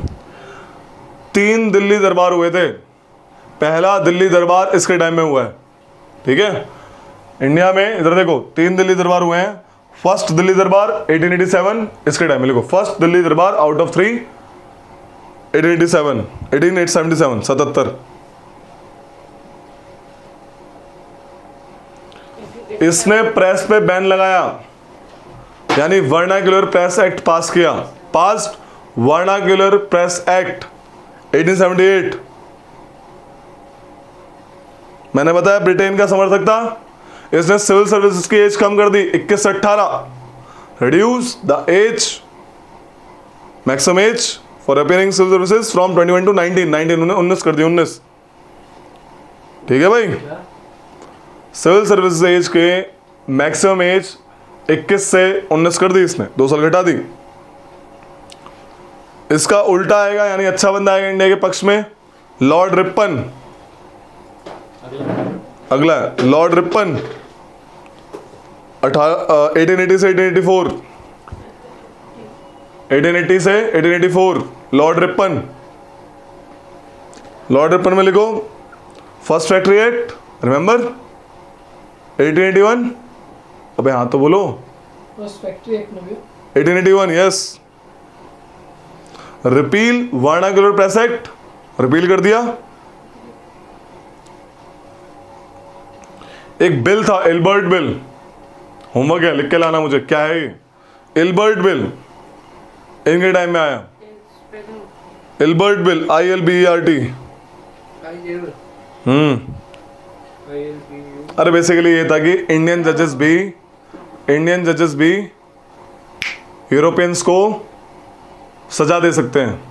3 दिल्ली दरबार हुए थे. पहला दिल्ली दरबार इसके टाइम में हुआ है. ठीक है, इंडिया में इधर देखो 3 दिल्ली दरबार हुए हैं. फर्स्ट दिल्ली दरबार 1887 इसके टाइम में लिखो. फर्स्ट दिल्ली दरबार आउट ऑफ 3 1877 77. इसने प्रेस पे बैन लगाया, यानी वर्नाक्युलर प्रेस एक्ट पास किया. Passed vernacular press act 1878. मैंने बताया ब्रिटेन का समर्थक था. इसने सिविल सर्विसेज की एज कम कर दी 21 से 18. Reduce the age, maximum age for appearing civil services from 21 to 19. 19 कर दी 19. ठीक है भाई, सिविल सर्विसेज एज के मैक्सिमम एज 21 से 19 कर दी इसने, 2 साल घटा दी. इसका उल्टा आएगा, यानी अच्छा बंदा आएगा इंडिया के पक्ष में, लॉर्ड रिपन. अगला है लॉर्ड रिपन 1880 से 1884. 1880 से 1884 लॉर्ड रिपन. लॉर्ड रिपन में लिखो फर्स्ट फैक्ट्री एक्ट, रिमेंबर 1881. अबे हाँ तो बोलो. फर्स्ट फैक्ट्री एक्ट में भी 1881. Yes. Repeal vernacular press act, repeal कर दिया. एक बिल था एल्बर्ट बिल. होमवर्क है, लिख के लाना मुझे. क्या है ये? Albert bill. इनके टाइम में आया एल्बर्ट बिल. ILBERT. अरे बेसिकली ये था कि इंडियन जजेस भी यूरोपियंस को सजा दे सकते हैं.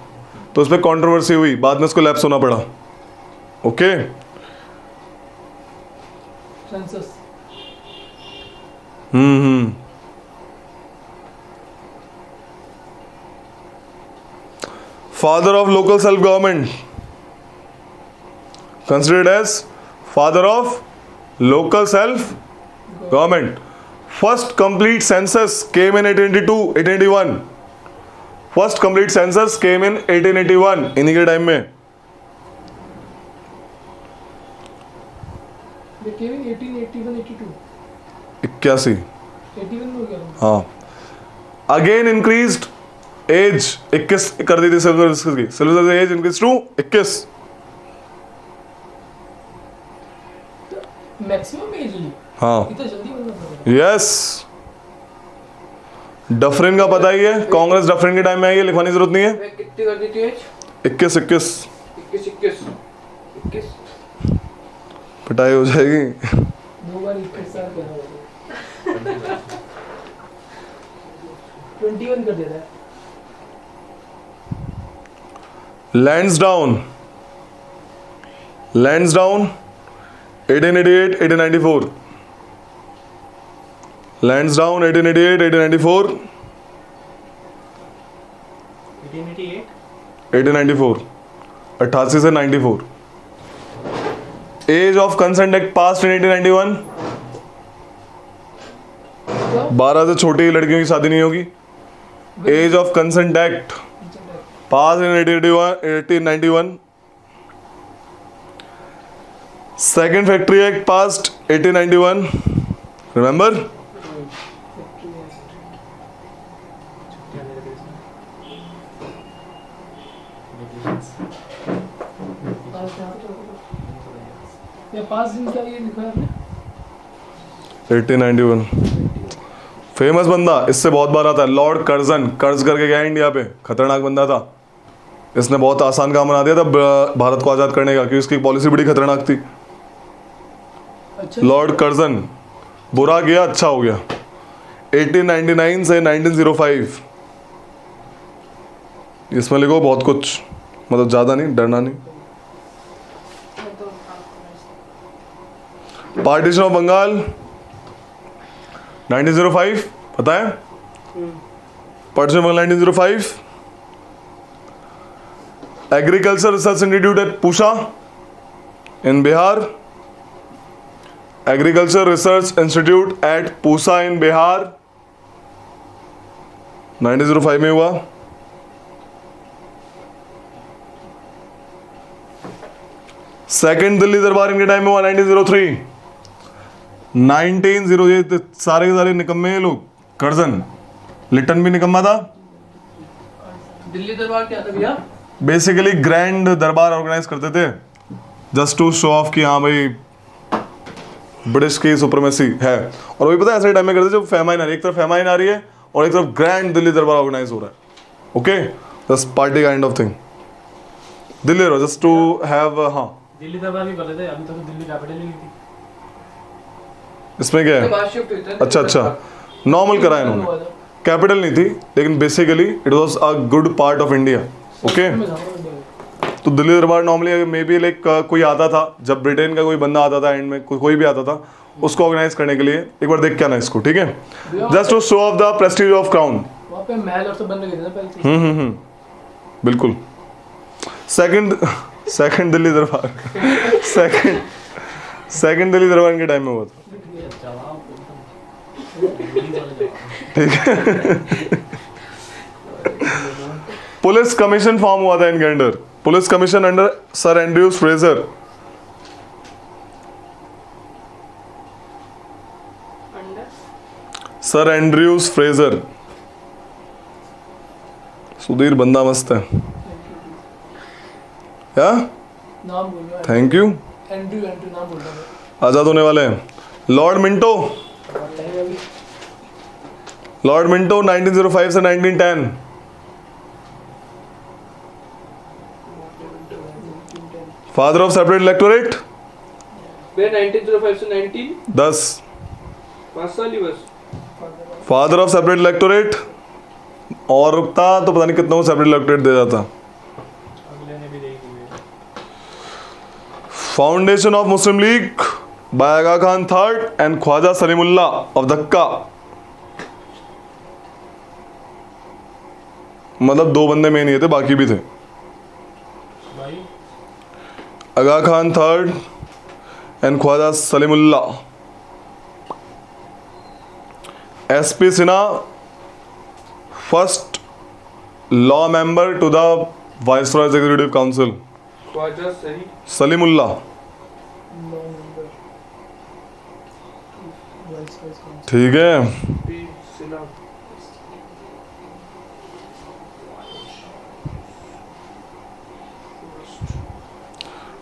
तो उस पर कॉन्ट्रोवर्सी हुई, बाद में उसको लैप्स होना पड़ा. Okay. Census. Father of local self government, considered as father of local self government. First complete census came in 1881. First complete census came in 1881. इन्हीं के टाइम में. ये केवल 1881 82 81. 81 में हो गया. हाँ. अगेन इंक्रीज्ड एज 21 कर दी थी सिविल सर्विस की. Civil service age increase to 21. Maximum age ली. हाँ. इतना जल्दी बनना पड़ा. यस. डफरिन का पता ही है, कांग्रेस डफरिन के टाइम में आई है, लिखवाने की जरूरत नहीं है. कितनी कर दी थी एज? 21 21 पिटाई हो जाएगी. 2 बार 21 साल का हो. 21 कर देता है. लैंसडाउन 1888 1894. लैंसडाउन 1888 1894. 1894 88 से 94. Age of consent act pass in 1891. 12 से छोटी लड़कियों की शादी नहीं होगी. Age of consent act pass in 1891. Second factory act passed 1891. Remember. ये 5 दिन क्या ये लिखा है आपने? 1891. फेमस बंदा, इससे बहुत बार आता है. लॉर्ड कर्जन, कर्ज करके गया इंडिया पे, खतरनाक बंदा था. इसने बहुत आसान काम बना दिया था भारत को आज़ाद करने का, क्योंकि इसकी पॉलिसी बड़ी खतरनाक थी. अच्छा. Lord Curzon. बुरा गया अच्छा हो गया. 1899 से 1905. इसमें लिखो बहुत कुछ, मतलब ज़्यादा नहीं, डरना नहीं. पार्टीशन ऑफ बंगाल 1905 पता है. Purchase Bank 1905. Agriculture Research Institute at Pusha in Bihar. Agriculture Research Institute at Pusa in Bihar 1905 में हुआ. सेकेंड दिल्ली दरबार इनके टाइम में हुआ 1903. 1908 सारे के सारे निकम्मे हैं लोग. कर्जन लिटन भी निकम्मा था. दिल्ली दरबार क्या था भैया? बेसिकली ग्रैंड दरबार ऑर्गेनाइज करते थे जस्ट टू शो ऑफ कि हाँ भाई ब्रिटिश की सुप्रीमेसी है. और वही पता है ऐसे टाइम में करते थे जब फेमाइन आ रही है. एक तरफ फेमाइन आ रही है और एक तरफ ग्रैंड दिल्ली दरबार ऑर्गेनाइज हो रहा है. Okay just party kind of thing. Delhi just to have. हाँ दिल्ली दरबार भी बोले थे, अभी तक तो दिल्ली कैपिटल ही नहीं थी. इसमें क्या है? बाद शिफ्ट हुई थी ना अच्छा अच्छा नॉर्मल करा इन्होंने. कैपिटल नहीं थी लेकिन basically it was a good part of India. Okay तो दिल्ली दरबार नॉर्मली मे बी लाइक कोई आता था जब ब्रिटेन का कोई बंदा आता था एंड में कोई भी आता था उसको ऑर्गेनाइज करने के लिए. एक बार देख के आना इसको. ठीक है just to show off the prestige of crown. वहाँ पे महल और सब बन गए थे ना पहले से. बिल्कुल. सेकंड दिल्ली दरबार सेकंड दिल्ली दरबार के टाइम में हुआ था. ठीक है. पुलिस कमीशन फॉर्म हुआ था इनके under. Police commission under sir Andrews Fraser. Under sir Andrews Fraser. Sudhir बंदा मस्त है. क्या नाम बोल रहा है. Thank you. एंड्रू नाम बोल रहा है. आजाद होने वाले हैं. Lord Minto. लॉर्ड मिंटो 1905 से 1910. Father of separate electorate. भैया 1905 से 19 10. 5 साल ही बस. Father of separate electorate. और रुकता तो पता नहीं कितना को सेपरेट इलेक्टोरेट दे जाता. अगले ने भी देखी है. Foundation of Muslim League by Aga Khan third and Khwaja Salimullah of Dacca. मतलब दो बंदे मेन ये थे बाकी भी थे. भाई Aga Khan third and Khwaja Salimullah. SP Sinha first law member to the viceroy executive council. Khwaja सही सलीमुल्ला. ठीक है. पी सिन्हा.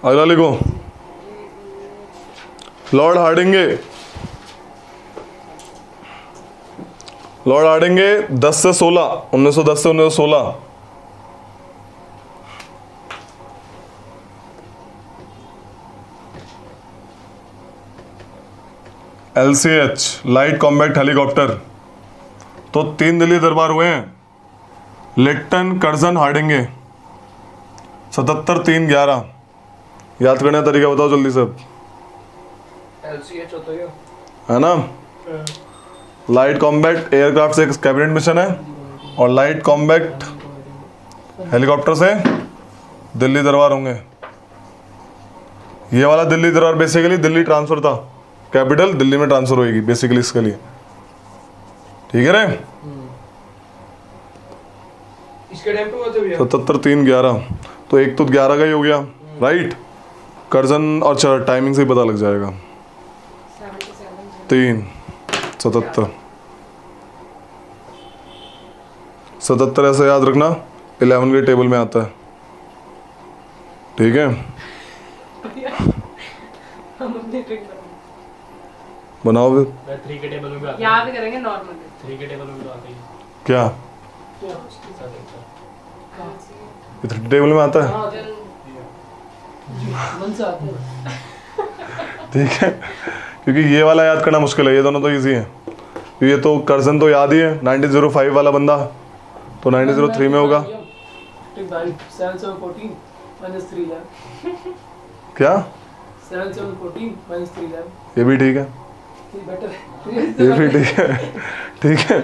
अगला लिखो. लॉर्ड हार्डिंगे. लॉर्ड हार्डिंगे 10 से 16 1910 से 1916. LCH light combat helicopter. तो 3 दिल्ली दरबार हुए हैं. Lytton Curzon Hardinge 77 3 11. याद करने का तरीका बताओ जल्दी से. LCH होता है है ना. लाइट कॉम्बैक्ट एयरक्राफ्ट से कैबिनेट मिशन है और लाइट कॉम्बैक्ट हेलीकॉप्टर से दिल्ली दरबार होंगे. ये वाला दिल्ली दरबार बेसिकली दिल्ली ट्रांसफर था. कैपिटल दिल्ली में ट्रांसफर होगी बेसिकली इसके लिए. ठीक है रे. इसके टाइम पे हुआ था भैया. 77 3 11. तो एक तो 11 का ही हो गया राइट. कर्जन और अच्छा टाइमिंग से ही पता लग जाएगा. 3 77 77 ऐसे याद रखना 11 के टेबल में आता है. ठीक है हम अपनी ट्रिक बनाओ फिर. 3 के टेबल में भी आता है. याद करेंगे नॉर्मल. 3 के टेबल में भी आता है. क्या इधर टेबल में आता है. हाँ, मन से आते हैं. ठीक है क्योंकि ये वाला याद करना मुश्किल है. ये दोनों तो इजी है. ये तो कर्जन तो याद ही है 1905 वाला बंदा तो 1903 में होगा. 7 7 14 minus 3 11. क्या 7 7 14 minus 3 11. ये भी ठीक है. ये बेटर है. ये भी ठीक है. ठीक है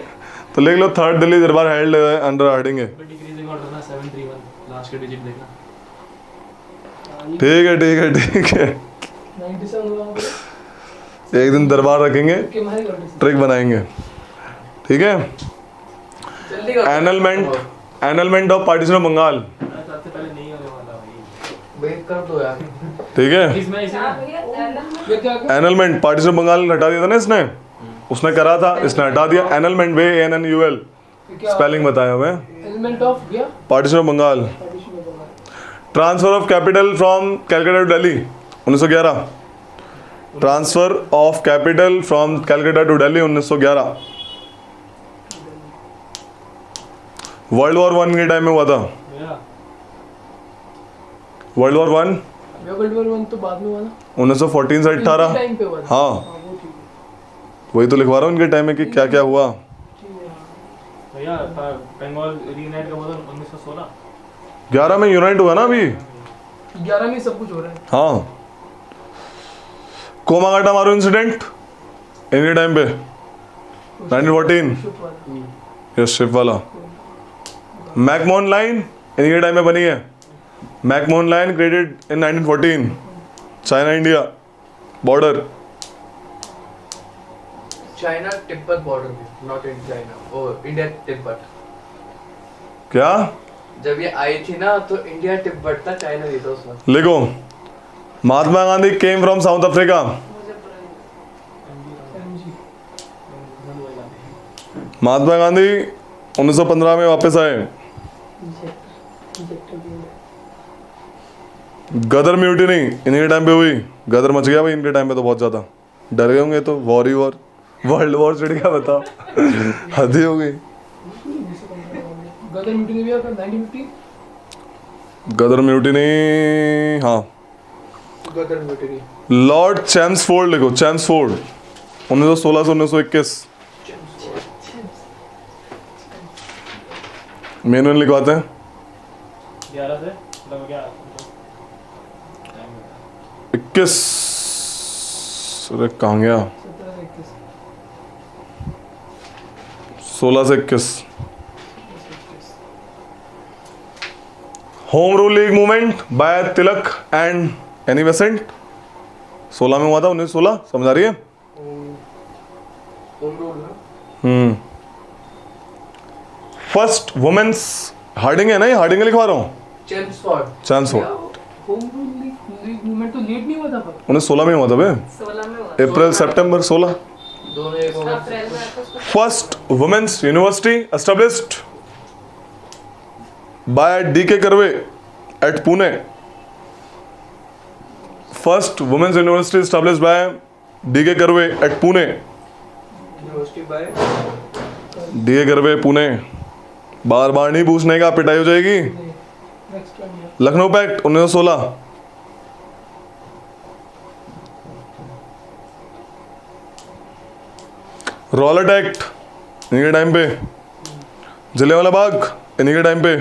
तो लिख लो थर्ड दिल्ली दरबार हेल्ड अंडर हार्डिंग है। डिक्रीजिंग ऑर्डर ना 731 लास्ट के डिजिट देखना। ठीक है ठीक है ठीक है, 97 हुआ वहाँ पे। एक दिन दरबार रखेंगे, कि हमारी गलती ट्रिक बनाएंगे, ठीक है। जल्दी कर annulment of partition of Bengal, सबसे पहले नहीं होने वाला भाई। वेट कर दो यार। ठीक है। इसमें इसे हाँ भैया एनलमेंट ये क्या एनलमेंट पार्टीशन ऑफ बंगाल हटा दिया था ना इसने, उसने करा था, इसने हटा दिया। एनलमेंट वे NNUL ये क्या स्पेलिंग बताया हुआ है, एलिमेंट ऑफ गया पार्टीशन ऑफ बंगाल। पार्टीशन में बना transfer of capital from Calcutta to Delhi 1911। Transfer of capital from Calcutta to Delhi 1911। World war 1 के टाइम में हुआ था। भैया वर्ल्ड वॉर 1 वर्ल्ड वॉर 1 तो बाद में हुआ ना, 1914 से 18। टाइम पे हुआ था। हाँ वो ठीक है वही तो लिखवा रहा हूँ इनके टाइम में कि क्या क्या हुआ। ठीक है, हाँ। भैया बंगाल रीयूनाइट का बोला 1916। 11 में यूनाइट हुआ ना अभी। 11 में सब कुछ हो रहा है। हाँ कोमागाटा मारू इंसिडेंट इनके टाइम पे 1914, शुभ वाला। यस शिप वाला। मैकमोहन लाइन इनके टाइम में बनी है। McMahon line created in 1914, China India border. China Tibet border में, नॉट इन चाइना, ओ इंडिया तिब्बत। क्या जब ये आई थी ना तो इंडिया तिब्बत था, चाइना नहीं था उसमें। लिखो, Mahatma Gandhi came from South Africa. MG Mahatma Gandhi 1915 में वापस आए। इंजेक्टर भी है। गदर म्यूटिनी इनके टाइम पे हुई। गदर मच गया भाई इनके टाइम पे तो बहुत ज्यादा, डर गए होंगे तो। वॉर ही वॉर, वर्ल्ड वॉर चिड़ गया, बताओ हद ही हो गई। गदर मीटिंग भी है 1950। गदर म्यूटिनी, हाँ। गदर म्यूटिनी। लॉर्ड चैम्सफोर्ड लिखो, चैम्सफोर्ड 1916 से 1921। मेन मेन लिखवाते हैं। 11 से मतलब क्या 21, अरे कहाँ गया, 17 से 21 16 से 21। Home rule league movement by Tilak and Annie Besant 16 में हुआ था, 1916। समझ आ रही है? होम रूल ना। फर्स्ट वुमेन्स हार्डिंग है ना, ये हार्डिंग लिखवा रहा हूँ। Chelmsford. Chelmsford home rule league movement तो लेट नहीं हुआ था पर 1916 में हुआ था बे, 16 में हुआ अप्रैल सितंबर 16। दोनों एक होगा। अप्रैल में आता उसको first women's university established by DK Karve at Pune. First women's university established by DK Karve at Pune. University by DK Karve Pune. बार बार नहीं पूछने का, पिटाई हो जाएगी। नेक्स्ट वन है लखनऊ पैक्ट 1916। रॉलेट एक्ट इनके टाइम पे। जलियांवाला बाग इन्हीं के टाइम पे।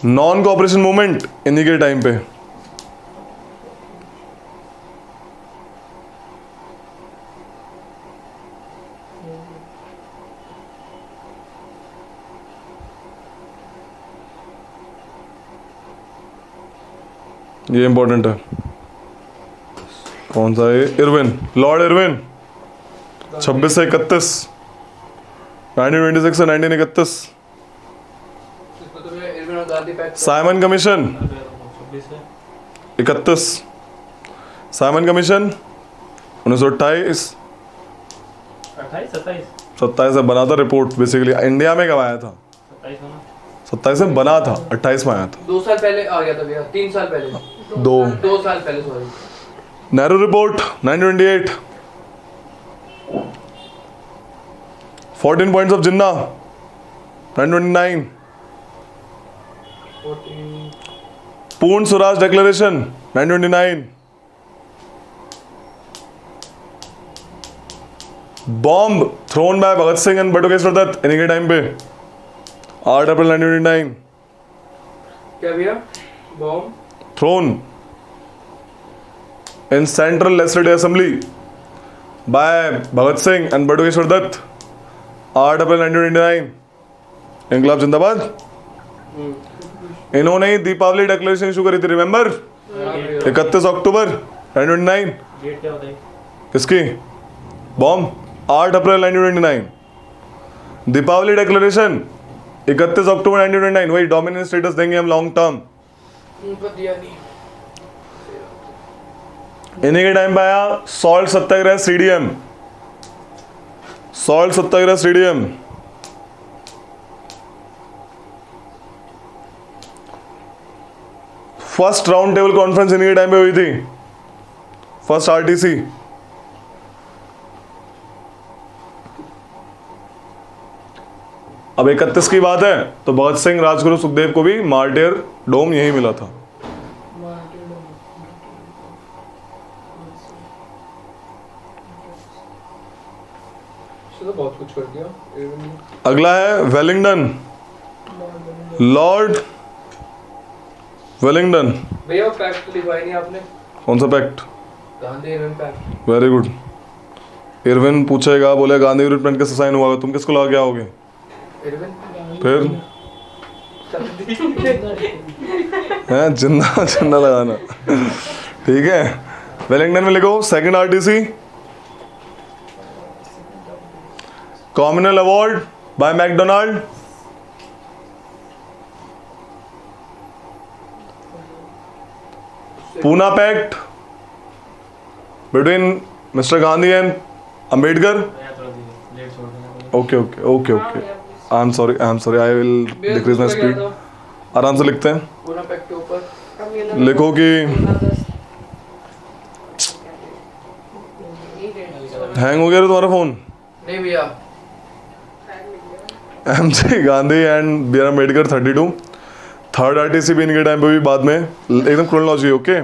नॉन कोऑपरेशन मूवमेंट इन्हीं के टाइम पे। ये इंपॉर्टेंट है। कौन सा है? इरविन, लॉर्ड इरविन 26 से 31, 1926 से 1931। इसको तो मैं इरविन और गांधी पैक्ट। साइमन कमीशन 26 से 31। साइमन कमीशन 1928 28 27 27 से बना था रिपोर्ट। बेसिकली इंडिया में कब आया था? 27 होना 27 में बना था, 28 में आया था। 2 साल पहले आ गया था भैया, 3 साल पहले। 2 साल पहले sorry. Nehru report 1928। 14 points of Jinnah 1929। 14 Purna Swaraj declaration 1929। Bomb thrown by Bhagat Singh and Batukeshwar Dutt इन्हीं के टाइम पे 8 अप्रैल 1929। क्या भैया? Bomb thrown in Central Legislative Assembly by Bhagat Singh and Badukeshwar Dutt, 8 अप्रैल 1929। इनकलाब जिंदाबाद। इन्होंने ही दीपावली डिक्लेरेशन इशू करी थी, रिमेंबर, 31 अक्टूबर 1929। डेट क्या बताइए? किसकी? बॉम्ब, 8 अप्रैल 1929। दीपावली डिक्लेरेशन 31 अक्टूबर 1929। वही डोमिनेंट स्टेटस देंगे हम लॉन्ग टर्म। दिया नहीं। इन्हीं के टाइम पे आया salt Satyagraha, CDM, salt Satyagraha CDM. First round table conference इन्हीं के टाइम पे हुई थी, फर्स्ट आरटीसी। अब 31 की बात है तो भगत सिंह, राजगुरु, सुखदेव को भी मार्टियर डोम यही मिला था। तो बहुत कुछ कर दिया। अगला है वेलिंगटन, लॉर्ड वेलिंगटन। भैया पैक्ट लिखवाई नहीं आपने? कौन सा pact? Gandhi Irwin pact. Very good. Irwin पूछेगा, बोले गांधी इरविन कैसे साइन हुआ, तुम किसको लगा के आओगे? इरविन फिर हैं, जिंदा जिंदा लगाना। ठीक है, वेलिंगटन में लिखो second RTC. Communal award by MacDonald. Poona pact between mister Gandhi and Ambedkar. मैं थोड़ा लेट छोड़ देना। Okay okay okay okay, I am sorry, I will decrease my speed. आराम से लिखते हैं। पूना पैक्ट के ऊपर लिखो कि हैंग हो गया रे तुम्हारा फोन। नहीं भैया, MJ Gandhi and B R Ambedkar 32। Third RTC भी इनके टाइम पे भी बाद में, एकदम chronology. Okay,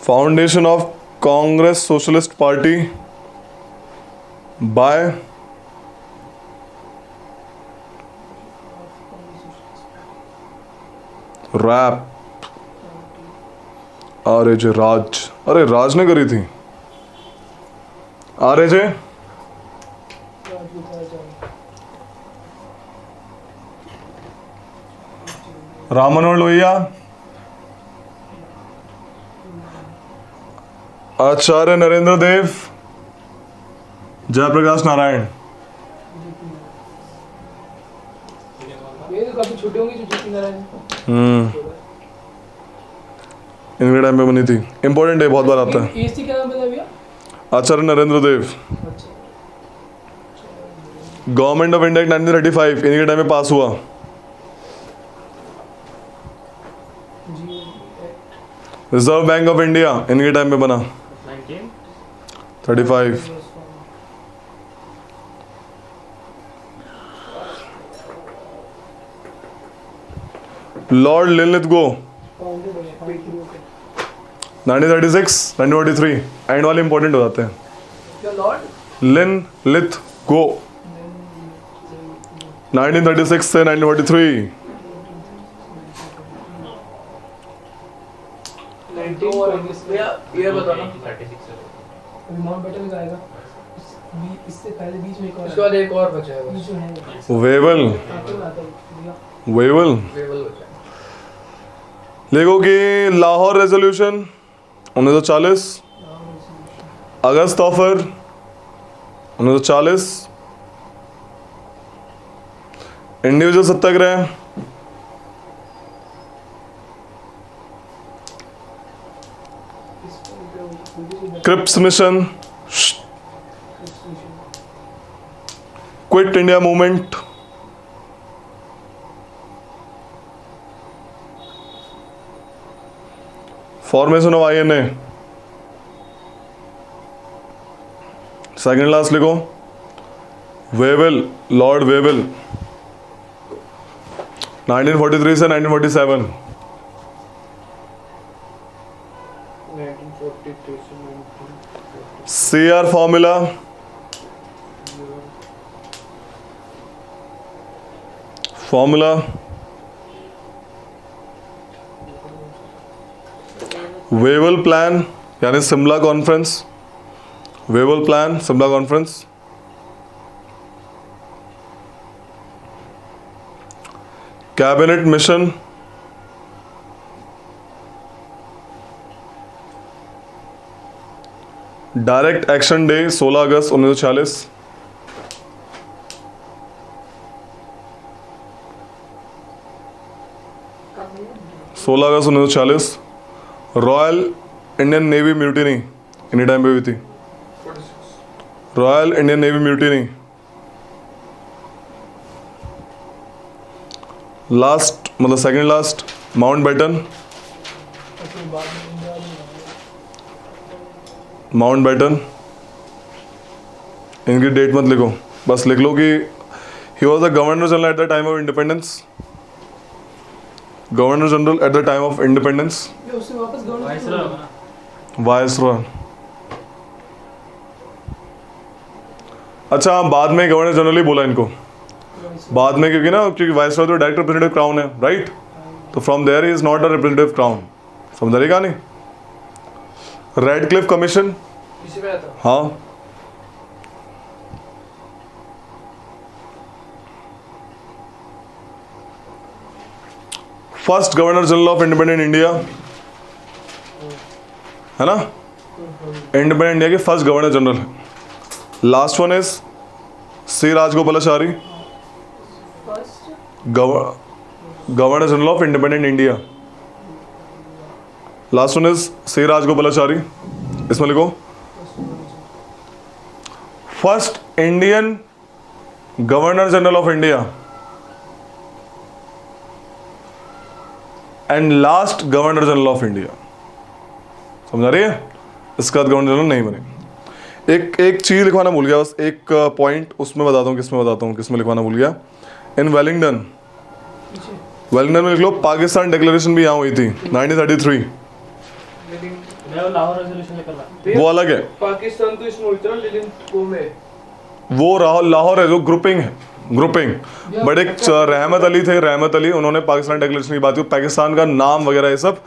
foundation of Congress socialist party by रैप आरजे राज। अरे राज ने करी थी आरजे। राम मनोहर लोहिया, आचार्य नरेंद्र देव, जयप्रकाश नारायण। ये तो काफी छोटे होंगे जो जीती नारायण। इनके टाइम पे बनी थी, इंपॉर्टेंट है, बहुत बार आता है। एसटी क्या नाम बताया भैया? आचार्य नरेंद्र देव। अच्छा, गवर्नमेंट ऑफ इंडिया 1935 इनके टाइम में पास हुआ। जी रिजर्व बैंक ऑफ इंडिया इनके टाइम में बना 35। Lord Linlithgow 1936 1943। एंड वाले इंपॉर्टेंट हो जाते हैं। क्या लॉर्ड? लिनलिथगो 1936 से 1943। भैया ये बताना, अभी माउंटबेटन का आएगा, इससे पहले बीच में एक और इसके बाद एक और बचा है बीच बस। में है वेवल आते में आता है भैया। वेवल वेवल बचा है। लिखो कि Lahore resolution 1940, August offer 1940, individual Satyagraha, Cripps mission, quit India movement, formation of INA. Second last लिखो वेवल, लॉर्ड वेवल 1943 से 1947। 1943 से 1947। CR formula formula Wavell plan यानी Shimla conference, Wavell plan Shimla conference, cabinet mission, direct action day 16 अगस्त 1946, 16 अगस्त 1940, Royal Indian Navy mutiny इन्हीं time पे हुई थी, Royal Indian Navy mutiny, last मतलब सेकंड लास्ट माउंट बैटन, उसके बाद में इंडिया में माउंट बैटन, इनकी डेट मत लिखो, बस लिख लो कि he was the governor general at the time of independence, governor general at the time of independence, ये उससे वापस गवर्नर वाइसरॉय होगा ना? वायसरॉय। अच्छा बाद में गवर्नर जनरल ही बोला इनको, बाद में, क्योंकि ना क्योंकि वायसरॉय तो डायरेक्ट रिप्रेजेंटेटिव क्राउन है, राइट, तो from there is not a representative crown, समझ रही कहानी। रेड क्लिफ कमीशन, इसी में आता हाँ, first governor general of independent India है ना, इंडिपेंडेंट इंडिया के फर्स्ट गवर्नर जनरल है। Last one is C Rajagopalachari, first governor general of independent India, last one is C Rajagopalachari, इसमें लिखो first Indian governor general of India and last governor general of India, समझ आ रही है, इसका governor general नहीं बने। एक चीज लिखवाना भूल गया, बस एक पॉइंट उसमें बताता हूँ, किसमें लिखवाना भूल गया। इन वेलिंगटन, वेलिंगटन में लिख लो पाकिस्तान डिक्लेरेशन भी यहाँ हुई थी 1933, मैं वो लाहौर रेजोल्यूशन लेकर ला। वो अलग है, पाकिस्तान तो इसमें उतना लेकिन वो में वो लाहौर है जो ग्रुपिंग है, ग्रुपिंग। बट एक रहमत अली थे, रहमत अली, उन्होंने पाकिस्तान डिक्लेरेशन की बात की, पाकिस्तान का नाम वगैरह ये सब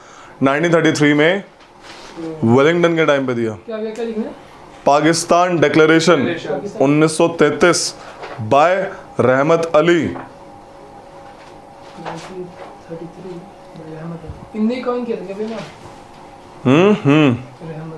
1933 में वेलिंगटन के टाइम पे दिया। क्या क्या लिखना है? पाकिस्तान डिक्लेरेशन 1933 बाय रहमत अली। 1933 इनने कॉइन किया था क्या भैया? रहमत